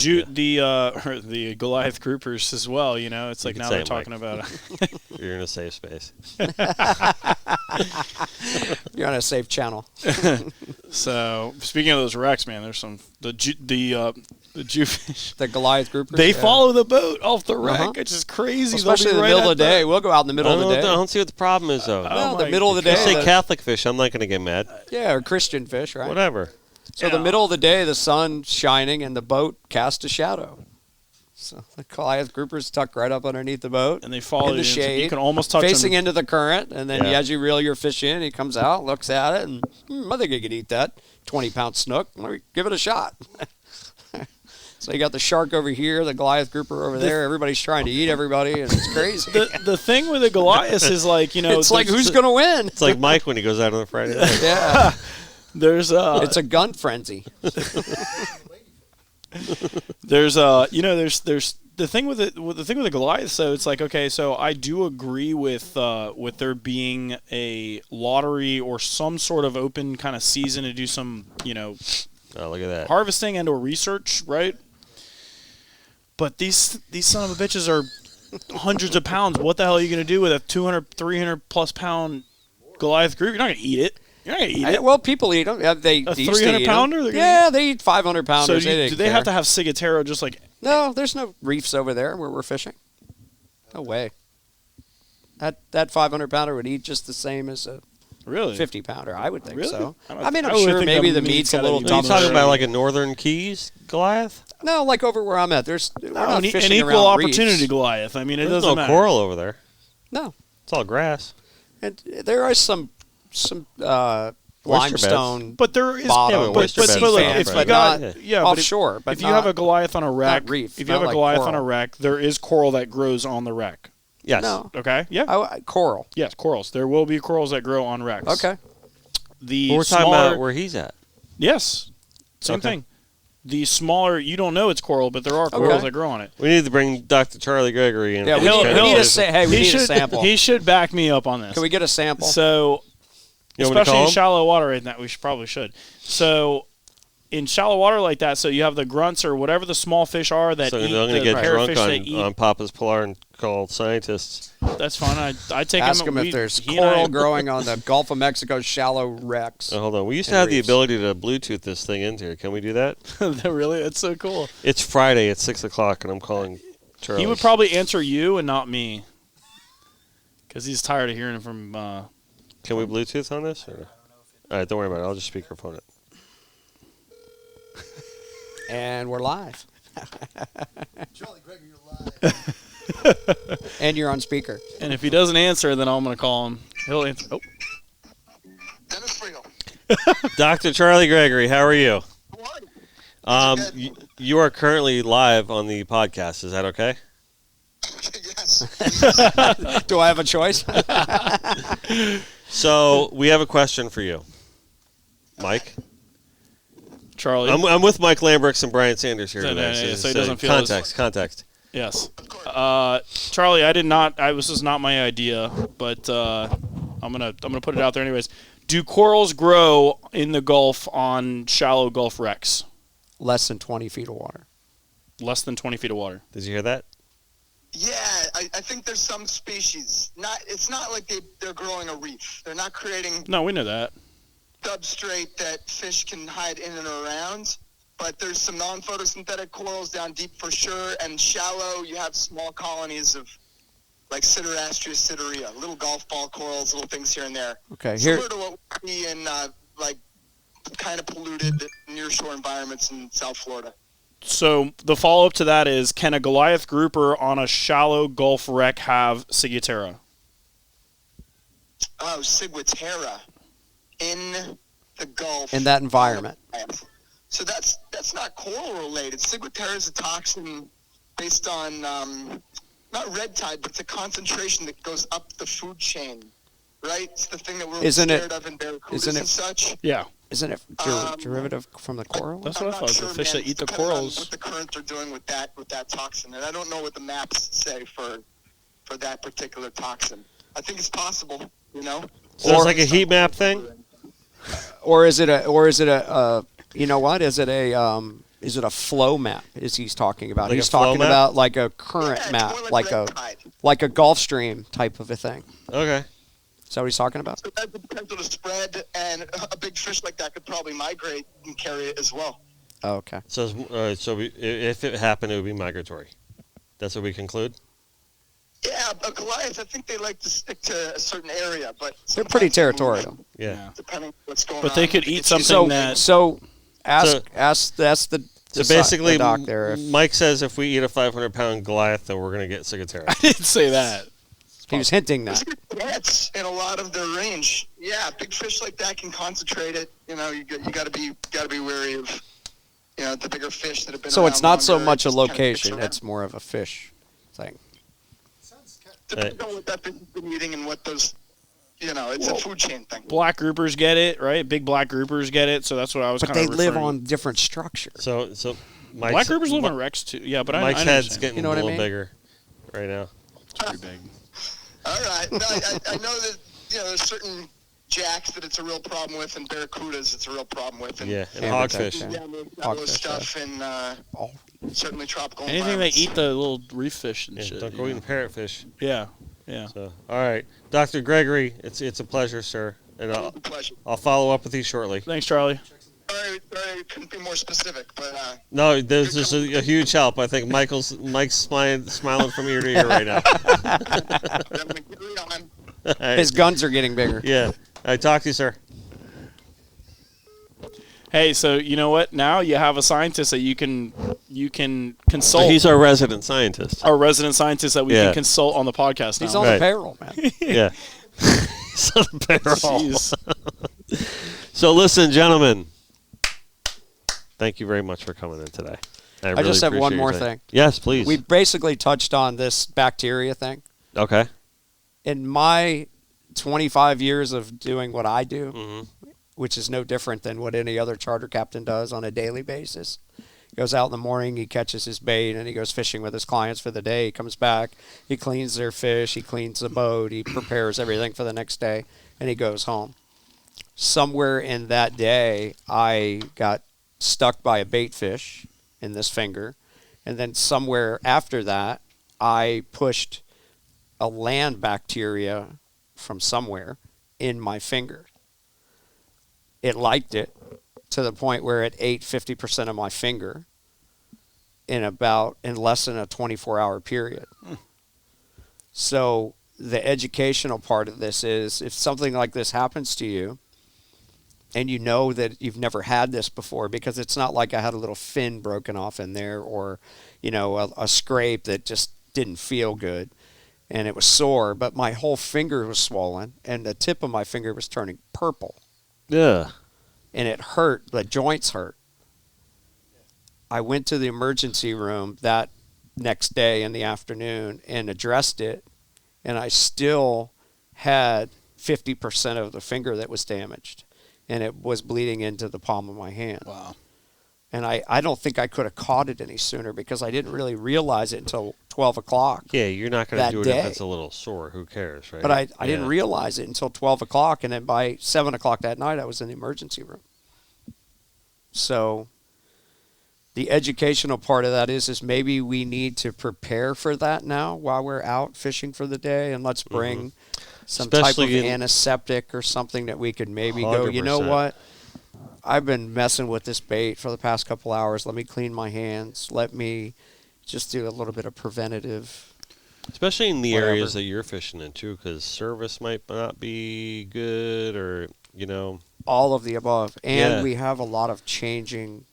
Goliath groupers as well. It's like now they're talking about.
You're in a safe space.
You're on a safe channel.
So speaking of those wrecks, man, there's some the Jewfish.
The Goliath groupers.
They follow the boat off the wreck. It's just crazy.
Especially in the middle of the day. We'll go out in the middle of the day.
I don't see what the problem is, though.
Well, the middle of the day.
You say Catholic fish, I'm not going to get mad.
Yeah, or Christian fish, right?
Whatever.
So the middle of the day, the sun's shining, and the boat casts a shadow. So the Goliath groupers tuck right up underneath the boat.
And they follow
in the shade.
You can almost touch
facing
them.
into the current, and then as you reel your fish in, he comes out, looks at it, and I think I could eat that 20-pound snook. Let me give it a shot. So you got the shark over here, the Goliath grouper over there. Everybody's trying to eat everybody, and it's crazy.
The thing with the Goliath is like,
it's like who's going to win?
It's like Mike when he goes out on a Friday night.
Yeah.
It's
a gun frenzy.
There's the thing with the Goliath. So it's like, okay, so I do agree with there being a lottery or some sort of open kind of season to do some
Oh, look at that.
harvesting and or research, right? But these son of a bitches are hundreds of pounds. What the hell are you going to do with a 200, 300 plus pound Goliath group? You're not going to eat it. You're not going to eat it.
Well, people eat them. They
a
used to eat
300 pounder?
them. Yeah, they eat 500 pounders.
So do they have to have Cigatero just like...
No, there's no reefs over there where we're fishing. No way. That 500 pounder would eat just the same as a
really
50 pounder. I would think
really?
so.
I'm
sure maybe the meat's a little
Are you
tougher.
talking about like a Northern Keys Goliath?
No, like over where I'm at. We're not
an
fishing
equal
around
opportunity
reefs.
Goliath. I mean, it
There's
doesn't
no
matter.
coral over there.
No.
It's all grass.
And there are some limestone.
But there is,
bottom,
but
oyster beds
look,
and
if
stuff,
you
right?
got,
Not
yeah, but
offshore, but
if you have
not-
a Goliath on a wreck,
reef,
if you have
not
a
like
Goliath on a
coral.
wreck, there is coral that grows on the wreck.
Yes.
No.
Okay, yeah,
Coral.
yes, corals. There will be corals that grow on wrecks.
Okay.
The
But we're talking
smaller,
about where he's at.
yes, same
Okay.
thing. The smaller, you don't know it's coral, but there are corals that grow on it.
We need to bring Dr. Charlie Gregory in.
Yeah, we
He'll-
need,
he'll-
to say, hey, we
he
need
should,
a sample.
He should back me up on this.
Can we get a sample?
So,
You want me to
especially
call
in
him?
shallow water right now, we probably should. So, in shallow water like that, so you have the grunts or whatever the small fish are that
So
eat
I'm going to
the
get drunk
parrotfish that eat.
on Papa's Pilar and call scientists.
That's fine. I take
Ask
him.
him if there's
he and I-
coral growing on the Gulf of Mexico shallow wrecks.
Hold on. We used to
And
have the
reefs.
ability to Bluetooth this thing into here. Can we do that?
Really, that's so cool.
It's Friday at 6 o'clock, and I'm calling Charlie.
He would probably answer you and not me, because he's tired of hearing from.
Can we Bluetooth on this? Or? All right, don't worry about it. I'll just speakerphone it.
And we're live.
Charlie Gregory, you're live.
And you're on speaker.
And if he doesn't answer, then I'm going to call him. He'll answer. Oh,
Dennis Friel.
Dr. Charlie Gregory, how are you?
How are you?
You are currently live on the podcast. Is that okay?
Yes.
Do I have a choice?
So we have a question for you, Mike.
Charlie.
I'm with Mike Lambrix and Brian Sanders here
So,
today.
so he doesn't feel as-
context.
Yes. Charlie, I did not. This was not my idea, but I'm gonna put it out there anyways. Do corals grow in the Gulf on shallow Gulf wrecks?
Less than 20 feet of water.
Less than 20 feet of water.
Did you hear that?
Yeah, I think there's some species. It's not like they're growing a reef. They're not creating
No, we know that.
substrate that fish can hide in and around. But there's some non-photosynthetic corals down deep for sure, and shallow you have small colonies of like Siderastria siderea, little golf ball corals, little things here and there.
Okay, here.
Similar to what we see in like kind of polluted nearshore environments in South Florida.
So the follow-up to that is, can a Goliath grouper on a shallow Gulf wreck have Ciguatera?
Oh, Ciguatera in the Gulf.
In that environment.
So that's not coral related. Ciguatera is a toxin based on not red tide, but it's a concentration that goes up the food chain. Right? It's the thing that we're
Isn't it-
scared of in barracudas
isn't it-
and such.
Yeah.
Isn't it derivative from the coral?
That's
I'm
what I
not
thought.
sure,
The fish
man.
that eat the
It's depending on
corals.
What the currents are doing with that toxin, and I don't know what the maps say for that particular toxin. I think it's possible, you know.
So it's like a heat map thing?
Or is it a you know what? Is it a flow map? Is he's talking about?
Like
He's
a flow
talking
map?
about like a current
Yeah, it's
map,
more
like
red tide.
a Gulf Stream type of a thing.
Okay.
Is that what he's talking about?
So that's the potential to spread, and a big fish like that could probably migrate and carry it as well.
Oh, okay.
So if it happened, it would be migratory. That's what we conclude?
Yeah, a Goliath, I think they like to stick to a certain area, but
They're pretty
sometimes they move,
territorial.
Yeah.
depending on what's going on.
But they could eat
It's
something
So
that-
so
So-
ask that's the
So basically,
the doc there. If
Mike says if we eat a 500-pound Goliath, then we're going to get Ciguatera.
I didn't say that.
he was hinting that.
That's in a lot of their range. Yeah, big fish like that can concentrate it. You know, you got to be wary of, you know, the bigger fish that have been.
So it's
around
not so
longer,
much a
just kind of
location;
mix around.
it's more of a fish thing.
Depends on what that fish has been eating and what those, you know, it's a food chain thing.
Black groupers get it, right? Big black groupers get it. So that's what I was
But
kind
they
of
live on different structures.
So Mike's,
Black groupers live on wrecks too. Yeah, but
Mike's
I
head's
understand.
getting
You know
a
what I
little
mean?
bigger right now.
It's pretty big.
All right. No, I know that, you know, there's certain jacks that it's a real problem with, and barracudas it's a real problem with. And
Yeah, and
Yeah,
hogfish.
yeah.
yeah, there's
Hogfish,
those stuff in
Oh.
certainly tropical
Anything they
environments.
eat the little reef fish and
Yeah,
shit.
don't go
you
eating parrotfish.
know? Yeah, yeah.
So, all right, Dr. Gregory, it's a pleasure, sir, and
It's a pleasure.
I'll follow up with you shortly.
Thanks, Charlie.
Sorry, I couldn't be more specific, but
No, there's just a huge help. I think Mike's smiling from ear to ear right now.
I'm going to carry on.
All right.
His guns are getting bigger.
Yeah. I talk to you, sir.
Hey, so you know what? Now you have a scientist that you can consult.
He's our resident scientist.
our resident scientist that we
Yeah.
can consult on the podcast now.
He's on
Right.
the payroll, man.
Yeah. He's on the payroll.
Jeez.
So listen, gentlemen. Thank you very much for coming in today.
I
really
just have one
appreciate
more
your time.
thing.
Yes, please.
We basically touched on this bacteria thing.
Okay.
In my 25 years of doing what I do, which is no different than what any other charter captain does on a daily basis. He goes out in the morning, he catches his bait, and he goes fishing with his clients for the day. He comes back, he cleans their fish, he cleans the boat, he prepares everything for the next day, and he goes home. Somewhere in that day, I got stuck by a bait fish in this finger, and then somewhere after that, I pushed a land bacteria from somewhere in my finger. It liked it to the point where it ate 50% of my finger in less than a 24-hour period. So the educational part of this is, if something like this happens to you, and you know that you've never had this before, because it's not like I had a little fin broken off in there, or, a scrape that just didn't feel good, and it was sore, but my whole finger was swollen, and the tip of my finger was turning purple.
Yeah.
And it hurt. The joints hurt. I went to the emergency room that next day in the afternoon and addressed it, and I still had 50% of the finger that was damaged, and it was bleeding into the palm of my hand.
Wow.
And I don't think I could have caught it any sooner, because I didn't really realize it until 12 o'clock.
Yeah, you're not going to do it
day.
if it's a little sore. Who cares, right?
But I didn't realize it until 12 o'clock, and then by 7 o'clock that night, I was in the emergency room. So the educational part of that is maybe we need to prepare for that now while we're out fishing for the day, and let's bring some
Especially
type of antiseptic or something that we could maybe
100%.
go, you know what? I've been messing with this bait for the past couple hours. Let me clean my hands. Let me just do a little bit of preventative.
Especially in the
whatever.
areas that you're fishing in, too, because service might not be good, or,
All of the above. And
Yeah.
we have a lot of changing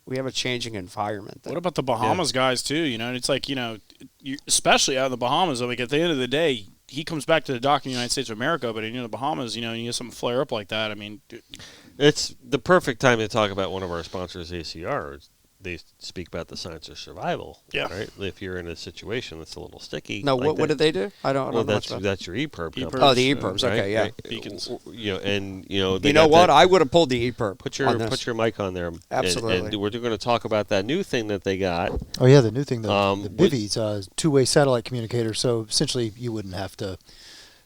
environment.
What about the Bahamas guys, too? It's like, especially out in the Bahamas, like at the end of the day, he comes back to the dock in the United States of America, but in the Bahamas, you get something flare up like that. I mean,
It's the perfect time to talk about one of our sponsors, ACR. They speak about the science of survival.
Yeah.
Right. If you're in a situation that's a little sticky.
No,
like
what did they do? I don't know much about
that's your EPIRB company.
Oh, the EPIRBs.
Right?
Okay, yeah.
Right?
Beacons.
They
You
got
know what?
that-
I would have pulled the EPIRB.
Put
on this.
your mic on there.
Absolutely.
And we're going to talk about that new thing that they got.
Oh yeah, the new thing, the
with-
bivvies, two-way satellite communicator. So essentially, you wouldn't have to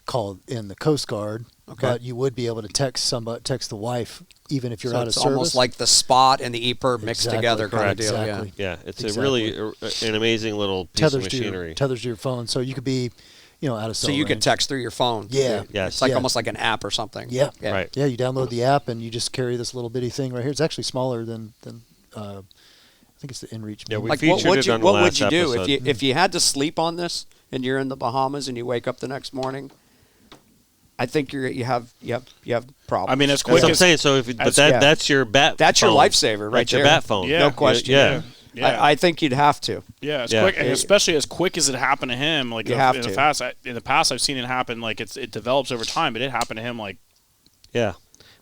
call in the Coast Guard, but you would be able to text the wife, even if you're
So
out of
it's
service.
almost like the Spot and the EPIRB mixed
Exactly,
together kind of
correct,
deal.
exactly.
Yeah, it's
Exactly.
a really an amazing little piece of machinery.
tethers to your phone, so you could be, out of
So
cell
you can
range.
text through your phone.
Yeah.
Yes.
It's like
Yeah.
almost like an app or something.
Yeah.
Right.
Yeah, you download the app and you just carry this little bitty thing right here. It's actually smaller than I think it's the InReach.
Yeah, we
Like
featured
what
it on the
would
last
you do
episode.
if you had to sleep on this and you're in the Bahamas and you wake up the next morning? I think you have problems.
I mean, as
That's
quick
what I'm
as
saying. So that's your bat.
That's your
phone.
lifesaver right
That's your
there.
bat phone.
Yeah.
No question.
Yeah.
Yeah.
I think you'd have to.
Yeah, as
Yeah.
quick, and especially as quick as it happened to him. Like
You have
in
to.
the past, I've seen it happen. Like it develops over time, but it happened to him. Like
Yeah.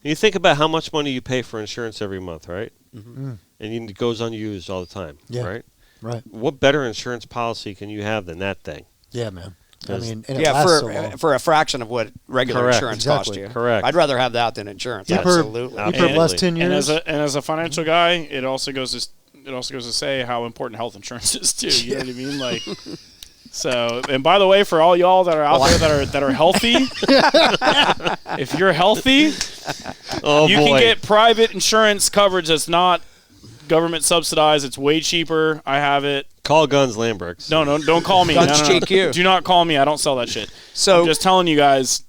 And you think about how much money you pay for insurance every month, right?
Mm-hmm.
And it goes unused all the time,
Yeah.
right?
Right.
What better insurance policy can you have than that thing?
Yeah, man. I
Yes.
mean, and it
Yeah,
lasts so long.
for a fraction of what regular
Correct.
insurance costs
Exactly.
you.
Correct.
I'd rather have that than insurance.
EPIRB
Absolutely.
EPIRB last 10 years.
and as a financial guy, it also goes to say how important health insurance is too. You know what I mean? Like, so, and by the way, for all y'all that are out there that are healthy, if you're healthy,
Oh
you
boy.
can get private insurance coverage that's not government subsidized. It's way cheaper. I have it.
Call Guns Lambrix.
No, don't call me.
Guns
No.
GQ.
Do not call me. I don't sell that shit.
So
I'm just telling you guys,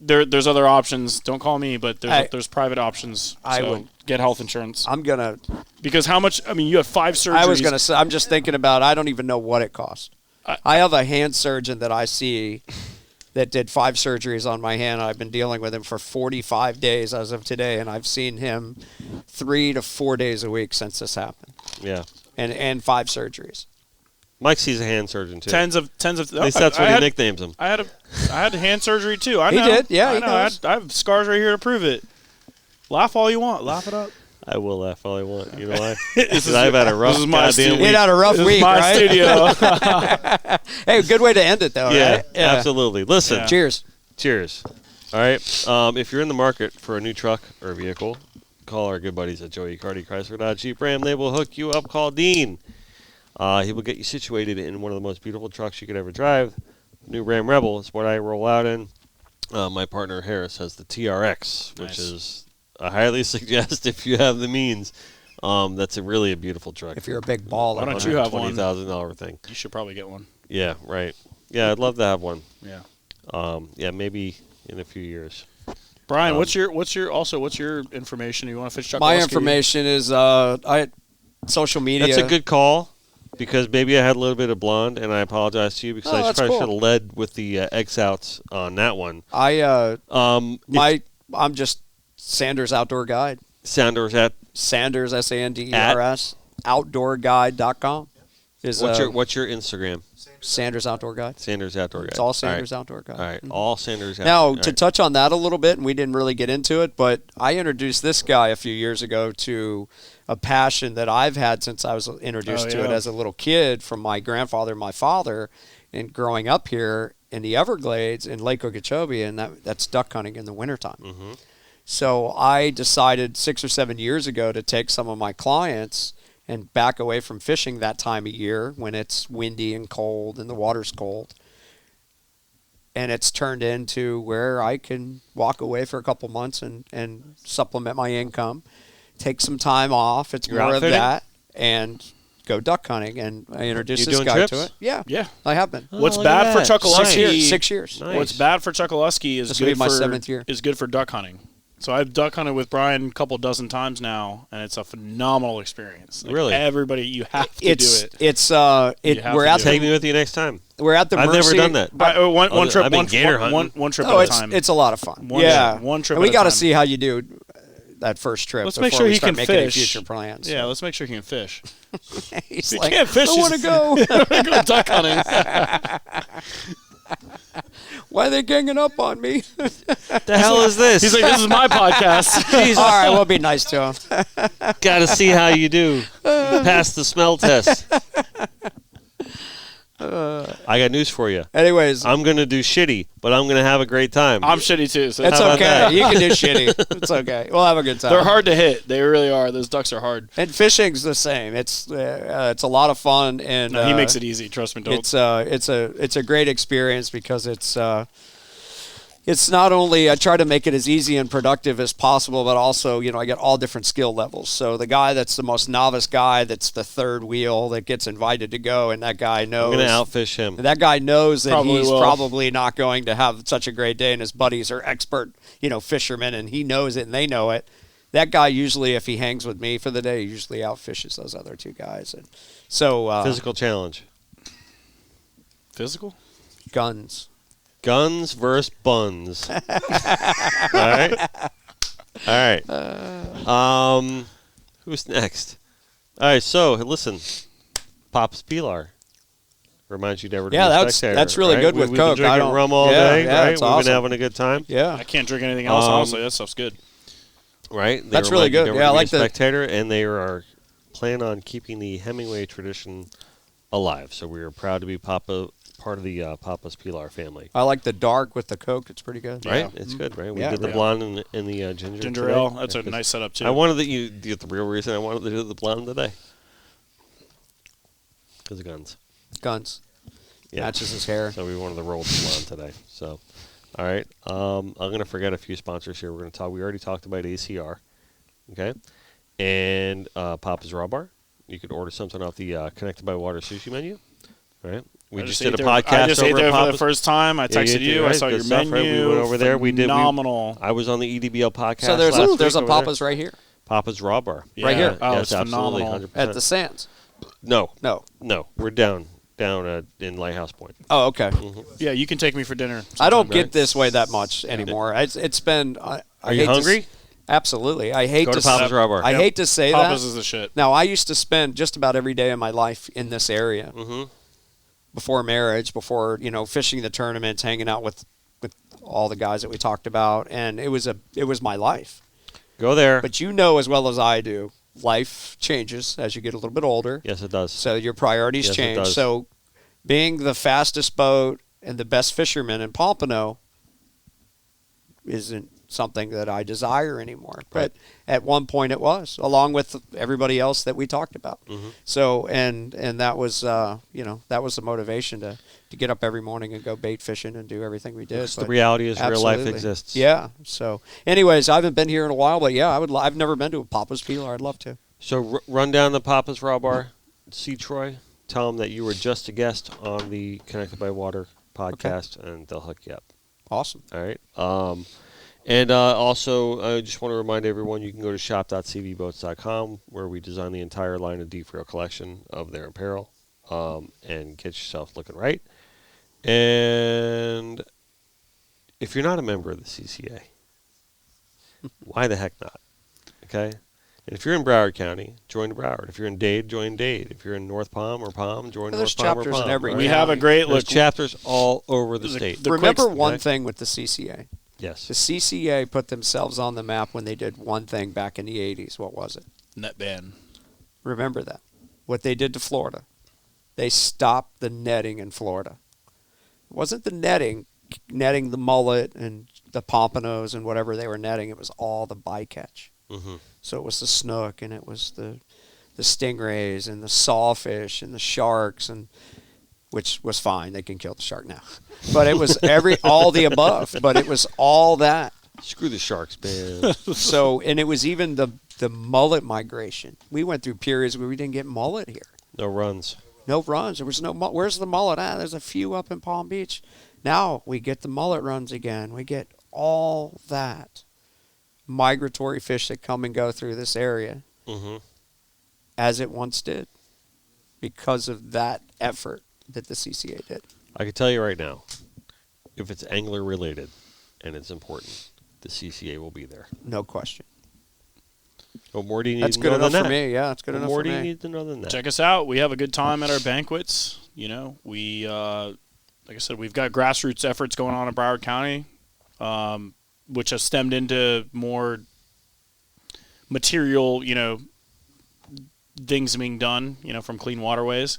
there's other options. Don't call me, but there's private options.
I
So
would-
get health insurance.
I'm gonna.
Because how much? I mean, you have 5 surgeries.
I was gonna say. I'm just thinking about. I don't even know what it costs. I have a hand surgeon that I see that did 5 surgeries on my hand. I've been dealing with him for 45 days as of today, and I've seen him 3 to 4 days a week since this happened,
Yeah.
and 5 surgeries.
Mike sees a hand surgeon too.
tens of.
At least that's what he nicknames him.
I had hand surgery too. I
He
know.
did, yeah,
I
he
know.
knows.
I have scars right here to prove it. Laugh all you want. Laugh it up.
I will laugh all I want. You know why?
This is
I've had a rough
this is my
goddamn
studio.
week.
You had a rough
This
week,
is my
right?
studio.
Hey, good way to end it, though,
Yeah,
right?
absolutely. Listen,
Yeah.
Cheers.
cheers. All right. If you're in the market for a new truck or vehicle, call our good buddies at Joey Accardi, Chrysler, Dodge, Jeep, Ram. They will hook you up. Call Dean. He will get you situated in one of the most beautiful trucks you could ever drive. New Ram Rebel is what I roll out in. My partner Harris has the TRX, which
Nice.
is I highly suggest if you have the means. That's really a beautiful truck.
If you're a big baller.
Why don't you have one?
$20,000 thing.
You should probably get one.
Yeah, right. Yeah, I'd love to have one.
Yeah.
Yeah, maybe in a few years.
Brian, what's your information? You want to fish Chokoloskee?
My information is social media.
That's a good call because maybe I had a little bit of blonde, and I apologize to you because I
that's
probably
cool.
should have led with the X outs on that one.
I'm just Sanders Outdoor Guide.
Sanders at
Sanders, Sanders, outdoorguide.com.
what's your Instagram?
Sanders Outdoor Guide.
Sanders Outdoor Guide.
It's all Sanders Outdoor Guide.
All right,
Mhm.
all Sanders.
Now,
Outdoor.
to touch on that a little bit, and we didn't really get into it, but I introduced this guy a few years ago to a passion that I've had since I was introduced to it as a little kid from my grandfather and my father, and growing up here in the Everglades in Lake Okeechobee, and that's duck hunting in the wintertime.
Mm-hmm.
So I decided 6 or 7 years ago to take some of my clients and back away from fishing that time of year when it's windy and cold and the water's cold. And it's turned into where I can walk away for a couple months and supplement my income, take some time off. It's
You're
more of
outfitting?
that, and go duck hunting. And I introduced
You
this
doing
guy
trips?
to it. Yeah,
Yeah.
I have been.
What's
look at
bad for
that.
Chokoloskee?
6 years.
Nice.
What's bad for Chokoloskee is
This will
good
be my
for
7th year.
is good for duck hunting. So I've duck hunted with Brian a couple dozen times now, and it's a phenomenal experience. Like,
Really?
everybody, you have to
It's
do it.
it's
You have
we're
to
at
do
Take
the
me with you next time.
we're at the
I've never
mercy-
done that.
One trip,
I've been
one,
gator
one,
hunting.
one trip
Oh,
at a time.
it's a lot of fun.
One-
yeah,
one trip
And we
at a
got to
time.
see how you do that first trip.
Let's make
before
sure
we
he
start
can
making any
fish.
future plans.
Yeah, let's make sure he can fish.
He's
He
like,
can't fish.
I want to go.
Go duck hunting.
Why are they ganging up on me?
The hell is this?
He's like, this is my podcast.
All right, we'll be nice to him.
Got to see how you do. Pass the smell test. I got news for you.
Anyways,
I'm going to do shitty, but I'm going to have a great time.
I'm shitty too. So
it's
how about
okay.
that?
You can do shitty. It's okay. We'll have a good time.
they're hard to hit. They really are. Those ducks are hard.
And fishing's the same. It's a lot of fun, and
No, he makes it easy. Trust me. Don't.
it's a great experience because it's not only I try to make it as easy and productive as possible, but also I get all different skill levels. So the guy that's the most novice guy, that's the third wheel that gets invited to go, and that guy knows.
I'm going to outfish him.
That guy knows that
Probably
he's
will.
probably not going to have such a great day, and his buddies are expert, fishermen, and he knows it, and they know it. That guy usually, if he hangs with me for the day, he usually outfishes those other two guys. And so
Physical challenge.
Physical?
guns.
Guns versus buns. All right. All right. Who's next? All right. So listen, Pop's Pilar reminds you never to
Yeah,
be a
that's
spectator,
really
right?
good with
We've
Coke.
been
I
drinking
don't-
rum all
yeah,
day,
yeah,
right?
it's
We've
awesome.
been having a good time,
Yeah.
I can't drink anything else. Honestly, that stuff's good.
right? They
That's really
remind you
good.
never
Yeah, I
to be
like
a
the-
spectator, and they are planning on keeping the Hemingway tradition alive. So we are proud to be part of the Papa's Pilar family.
I like the dark with the Coke. It's pretty good.
Right? It's good, right? We
Yeah.
did the
Yeah.
blonde and the ginger.
Ginger
today.
ale. That's
Yeah,
a
'cause
nice setup too.
I wanted that you get the real reason I wanted to do the blonde today. Because of guns.
Guns.
Yeah.
Matches his hair.
So we wanted to roll the blonde today. So, all right. I'm going to forget a few sponsors here. We're going to talk. We already talked about ACR. Okay. And Papa's Raw Bar. You could order something off the Connected by Water sushi menu. All right. We just did a podcast
I just ate
over
there
at
for the
Papa's.
first time. I
Yeah,
texted
did,
you. I
right?
saw
Good
your
stuff,
menu.
right? We went over there. We did.
Phenomenal.
I was on the EDBL podcast.
So there's
last
a
week over
Papa's
there.
right here
Papa's Raw Bar.
Right here.
Oh,
yes,
it's
absolutely,
phenomenal.
100%.
at the Sands.
No,
No.
we're down in Lighthouse Point.
Oh, okay.
Yeah, you can take me for dinner.
I don't
Right.
get this way that much anymore. It's been. I
Are you
hate to
hungry?
absolutely. I hate
Go to
to.
Papa's Raw Bar.
I hate to say
Papa's
that.
is the shit.
Now I used to spend just about every day of my life in this area
Mm-hmm.
before marriage, before fishing the tournaments, hanging out with all the guys that we talked about, and it was my life.
Go there.
But you know as well as I do, life changes as you get a little bit older.
Yes, it does.
So your priorities
Yes, it
change.
does.
So being the fastest boat and the best fisherman in Pompano isn't something that I desire anymore. But at one point it was, along with everybody else that we talked about.
Mhm.
So and that was that was the motivation to get up every morning and go bait fishing and do everything we did.
Because the
But
reality is real life
absolutely.
exists.
Yeah. So anyways, I haven't been here in a while, but yeah, I've never been to a Papa's Pilar. I'd love to.
So run down the Papa's Raw Bar, see Troy, tell them that you were just a guest on the Connected by Water podcast, and they'll hook you up.
Awesome.
All right. And also, I just want to remind everyone you can go to shop.cvboats.com where we design the entire line of Friel collection of their apparel and get yourself looking right. And if you're not a member of the CCA, why the heck not? Okay? And if you're in Broward County, join Broward. If you're in Dade, join Dade. If you're in North Palm or Palm, join
Well, there's
North Palm or
chapters in
Palm.
every
right?
We have a great
There's
look.
chapters all over the state.
Remember
quick-
one
okay.
thing with the CCA.
Yes.
The CCA put themselves on the map when they did one thing back in the 80s. What was it?
Net ban.
Remember that. What they did to Florida. They stopped the netting in Florida. It wasn't the netting the mullet and the pompanos and whatever they were netting. It was all the bycatch.
Mm-hmm.
So it was the snook and it was the stingrays and the sawfish and the sharks, and which was fine. They can kill the shark now. But it was all the above. But it was all that.
Screw the sharks, man.
So, and it was even the mullet migration. We went through periods where we didn't get mullet here.
No runs.
No runs. There was no. Where's the mullet at? There's a few up in Palm Beach. Now we get the mullet runs again. We get all that migratory fish that come and go through this area
Mm-hmm.
as it once did because of that effort that the CCA did.
I can tell you right now, if it's angler related and it's important, the CCA will be there.
No question.
What more do you need
That's
to
good
know
enough
than
for
that?
me. Yeah, that's good
What
enough
more
for
do you
me.
need to know than that?
Check us out. We have a good time at our banquets. You know, we like I said, we've got grassroots efforts going on in Broward County, which has stemmed into more material, things being done, from clean waterways.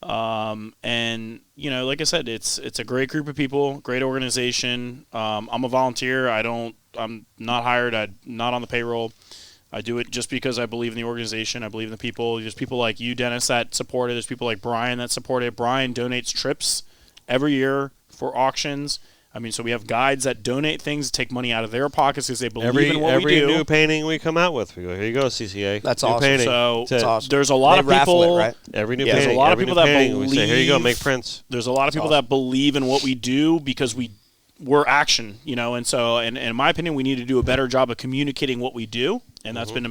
And like I said, it's a great group of people, great organization. I'm a volunteer. I'm not hired. I'm not on the payroll. I do it just because I believe in the organization. I believe in the people. There's people like you, Dennis, that support it. There's people like Brian that support it. Brian donates trips every year for auctions. I mean, so we have guides that donate things, take money out of their pockets because they believe in what we do.
Every new painting we come out with, we go, here you go, CCA.
That's
new
awesome.
Painting.
So
That's it.
awesome.
there's a lot
They
of
raffle
people.
it, right?
Every new
Yeah,
painting.
there's a lot of
every
people
new
that
painting, we say, here you go,
believe-
make prints.
There's a lot of people that believe in what we do because we're action, and so and in my opinion, we need to do a better job of communicating what we do, and that's been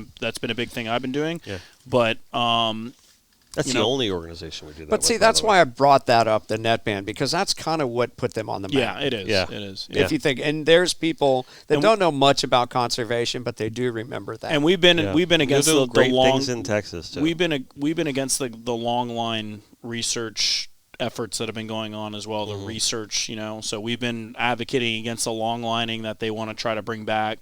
a big thing I've been doing.
Yeah.
But
That's the only organization we do that
But
with,
see,
by
that's
the way.
why I brought that up, the net ban, because that's kind of what put them on the map.
yeah, it is.
Yeah.
It is.
Yeah.
If you think, and there's people that
And
don't know much about conservation, but they do remember that.
And we've been
Yeah.
against
You're doing
the
great
long
things in Texas, too.
we've been against the long line research efforts that have been going on as well. The research, so we've been advocating against the long lining that they want to try to bring back.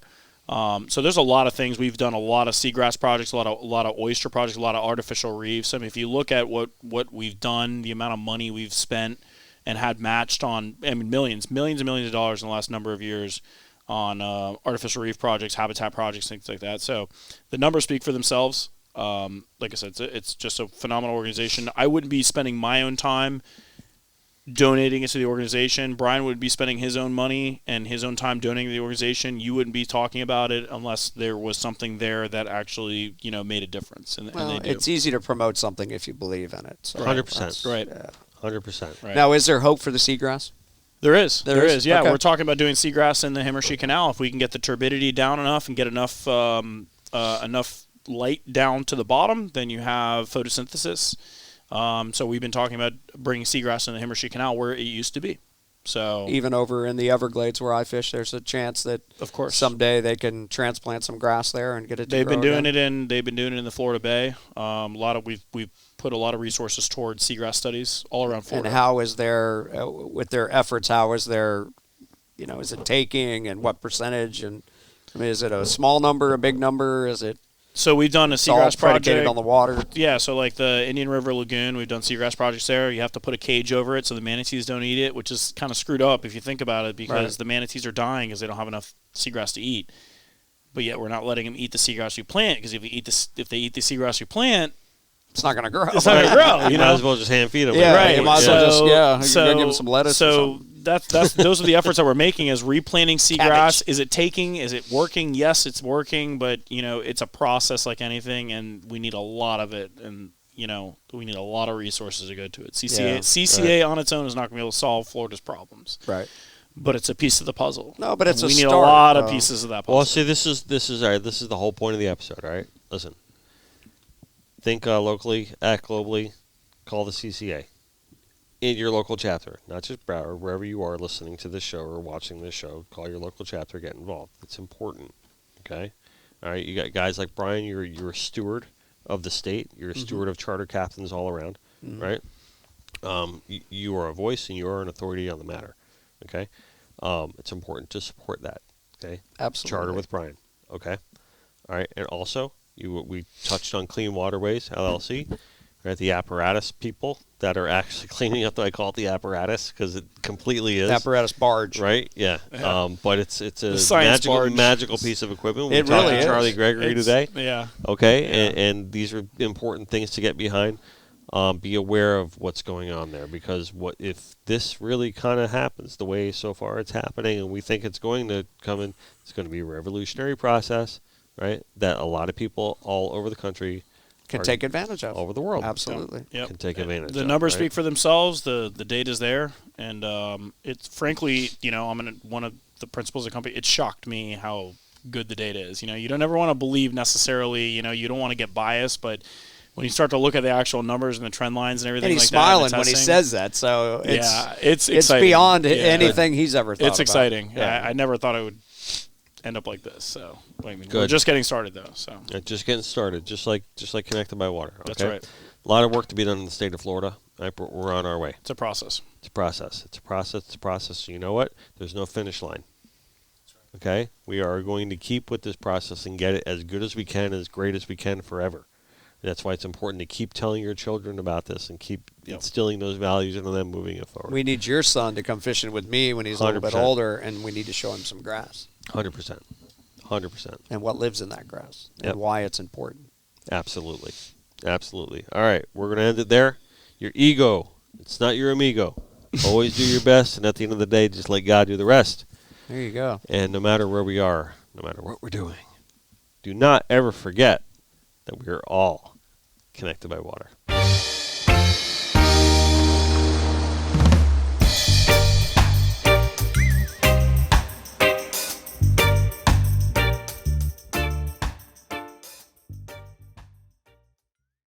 So there's a lot of things. We've done a lot of seagrass projects, a lot of oyster projects, a lot of artificial reefs. I mean, if you look at what we've done, the amount of money we've spent and had matched on, millions and millions of dollars in the last number of years on artificial reef projects, habitat projects, things like that. So the numbers speak for themselves. Like I said, it's just a phenomenal organization. I wouldn't be spending my own time donating it to the organization. Brian would be spending his own money and his own time donating to the organization. You wouldn't be talking about it unless there was something there that actually, made a difference. And
well,
they do.
it's easy to promote something if you believe in it. So
100%.
that's-
Right.
yeah.
100%.
Right.
Now, is there hope for the seagrass?
There is.
There
There
is?
is. Yeah,
Okay.
we're talking about doing seagrass in the Himmershey Canal. If we can get the turbidity down enough and get enough light down to the bottom, then you have photosynthesis. So we've been talking about bringing seagrass in the Himmershey Canal where it used to be. So
Even over in the Everglades where I fish, there's a chance that
of course
someday they can transplant some grass there and get it to
they've been
grow
doing
again.
they've been doing it in the Florida Bay. We've put a lot of resources towards seagrass studies all around Florida.
And how is their, with their efforts, how is their, is it taking and what percentage and I mean, is it a small number, a big number? Is it
So we've done a
it's all
seagrass
predicated
project
on the water?
Yeah, so like the Indian River Lagoon, we've done seagrass projects there. You have to put a cage over it so the manatees don't eat it, which is kind of screwed up if you think about it, because
Right.
the manatees are dying because they don't have enough seagrass to eat. But yet we're not letting them eat the seagrass we plant, because if they eat the seagrass we plant,
It's not going to grow.
it's not going to grow.
You
You
might
know,
as well just hand feed them.
Yeah,
right?
you might as well just go give them some lettuce or
So
something.
that's those are the efforts that we're making, is replanting seagrass.
Cabbage.
Is it taking? Is it working? Yes, it's working, but it's a process like anything, and we need a lot of it, and we need a lot of resources to go to it. CCA on its own is not going to be able to solve Florida's problems,
Right.
but it's a piece of the puzzle.
No, but it's
And
a
we need
start,
a lot of
though.
pieces of that puzzle.
Well, see, this is all right. This is the whole point of the episode. All right, listen. Think locally, act globally. Call the CCA in your local chapter, not just Broward, wherever you are listening to this show or watching this show. Call your local chapter, get involved. It's important. Okay, all right. You got guys like Brian. You're a steward of the state. You're a steward of charter captains all around, right? You are a voice and you are an authority on the matter. Okay, it's important to support that. Okay,
Absolutely.
charter with Brian. Okay, all right, and also we touched on Clean Waterways LLC. Right, the apparatus people that are actually cleaning up. I call it the apparatus because it completely is
Apparatus barge.
right. Yeah, but it's a
science barge.
magical piece of equipment. We
It
talked
really
to Charlie
is.
Gregory today.
Yeah.
Okay,
Yeah.
and these are important things to get behind. Be aware of what's going on there, because what if this really kind of happens the way so far it's happening, and we think it's going to come in, it's going to be a revolutionary process, right? That a lot of people all over the country
Can
are
take advantage of.
all over the world
Absolutely.
Yep.
can take advantage.
The
of,
numbers
right?
speak for themselves. The data's there, and it's frankly, I'm one of the principals of the company. It shocked me how good the data is. You don't ever want to believe necessarily. You don't want to get biased, but when you start to look at the actual numbers and the trend lines and everything,
And he's
like
smiling
that,
when he says that, so it's
it's
it's
exciting.
beyond
Yeah.
anything he's ever thought
It's
about.
exciting.
Yeah.
I never thought it would end up like this. So we're
Good.
just getting started though. So
Just getting started, just like Connected by Water. Okay?
That's right.
A lot of work to be done in the state of Florida. Right? But we're on our way.
it's a process.
It's a process. It's a process. It's a process. So you know what? There's no finish line. Okay? We are going to keep with this process and get it as good as we can, as great as we can forever. And that's why it's important to keep telling your children about this and keep instilling those values into them, moving it forward.
We need your son to come fishing with me when he's a little bit
100%.
older, and we need to show him some grass
100%. 100%.
and what lives in that grass
Yep.
and why it's important.
Absolutely. Absolutely. All right. We're going to end it there. Your ego. It's not your amigo. Always do your best, and at the end of the day, just let God do the rest.
There you go.
And no matter where we are, no matter what we're doing, do not ever forget that we are all connected by water.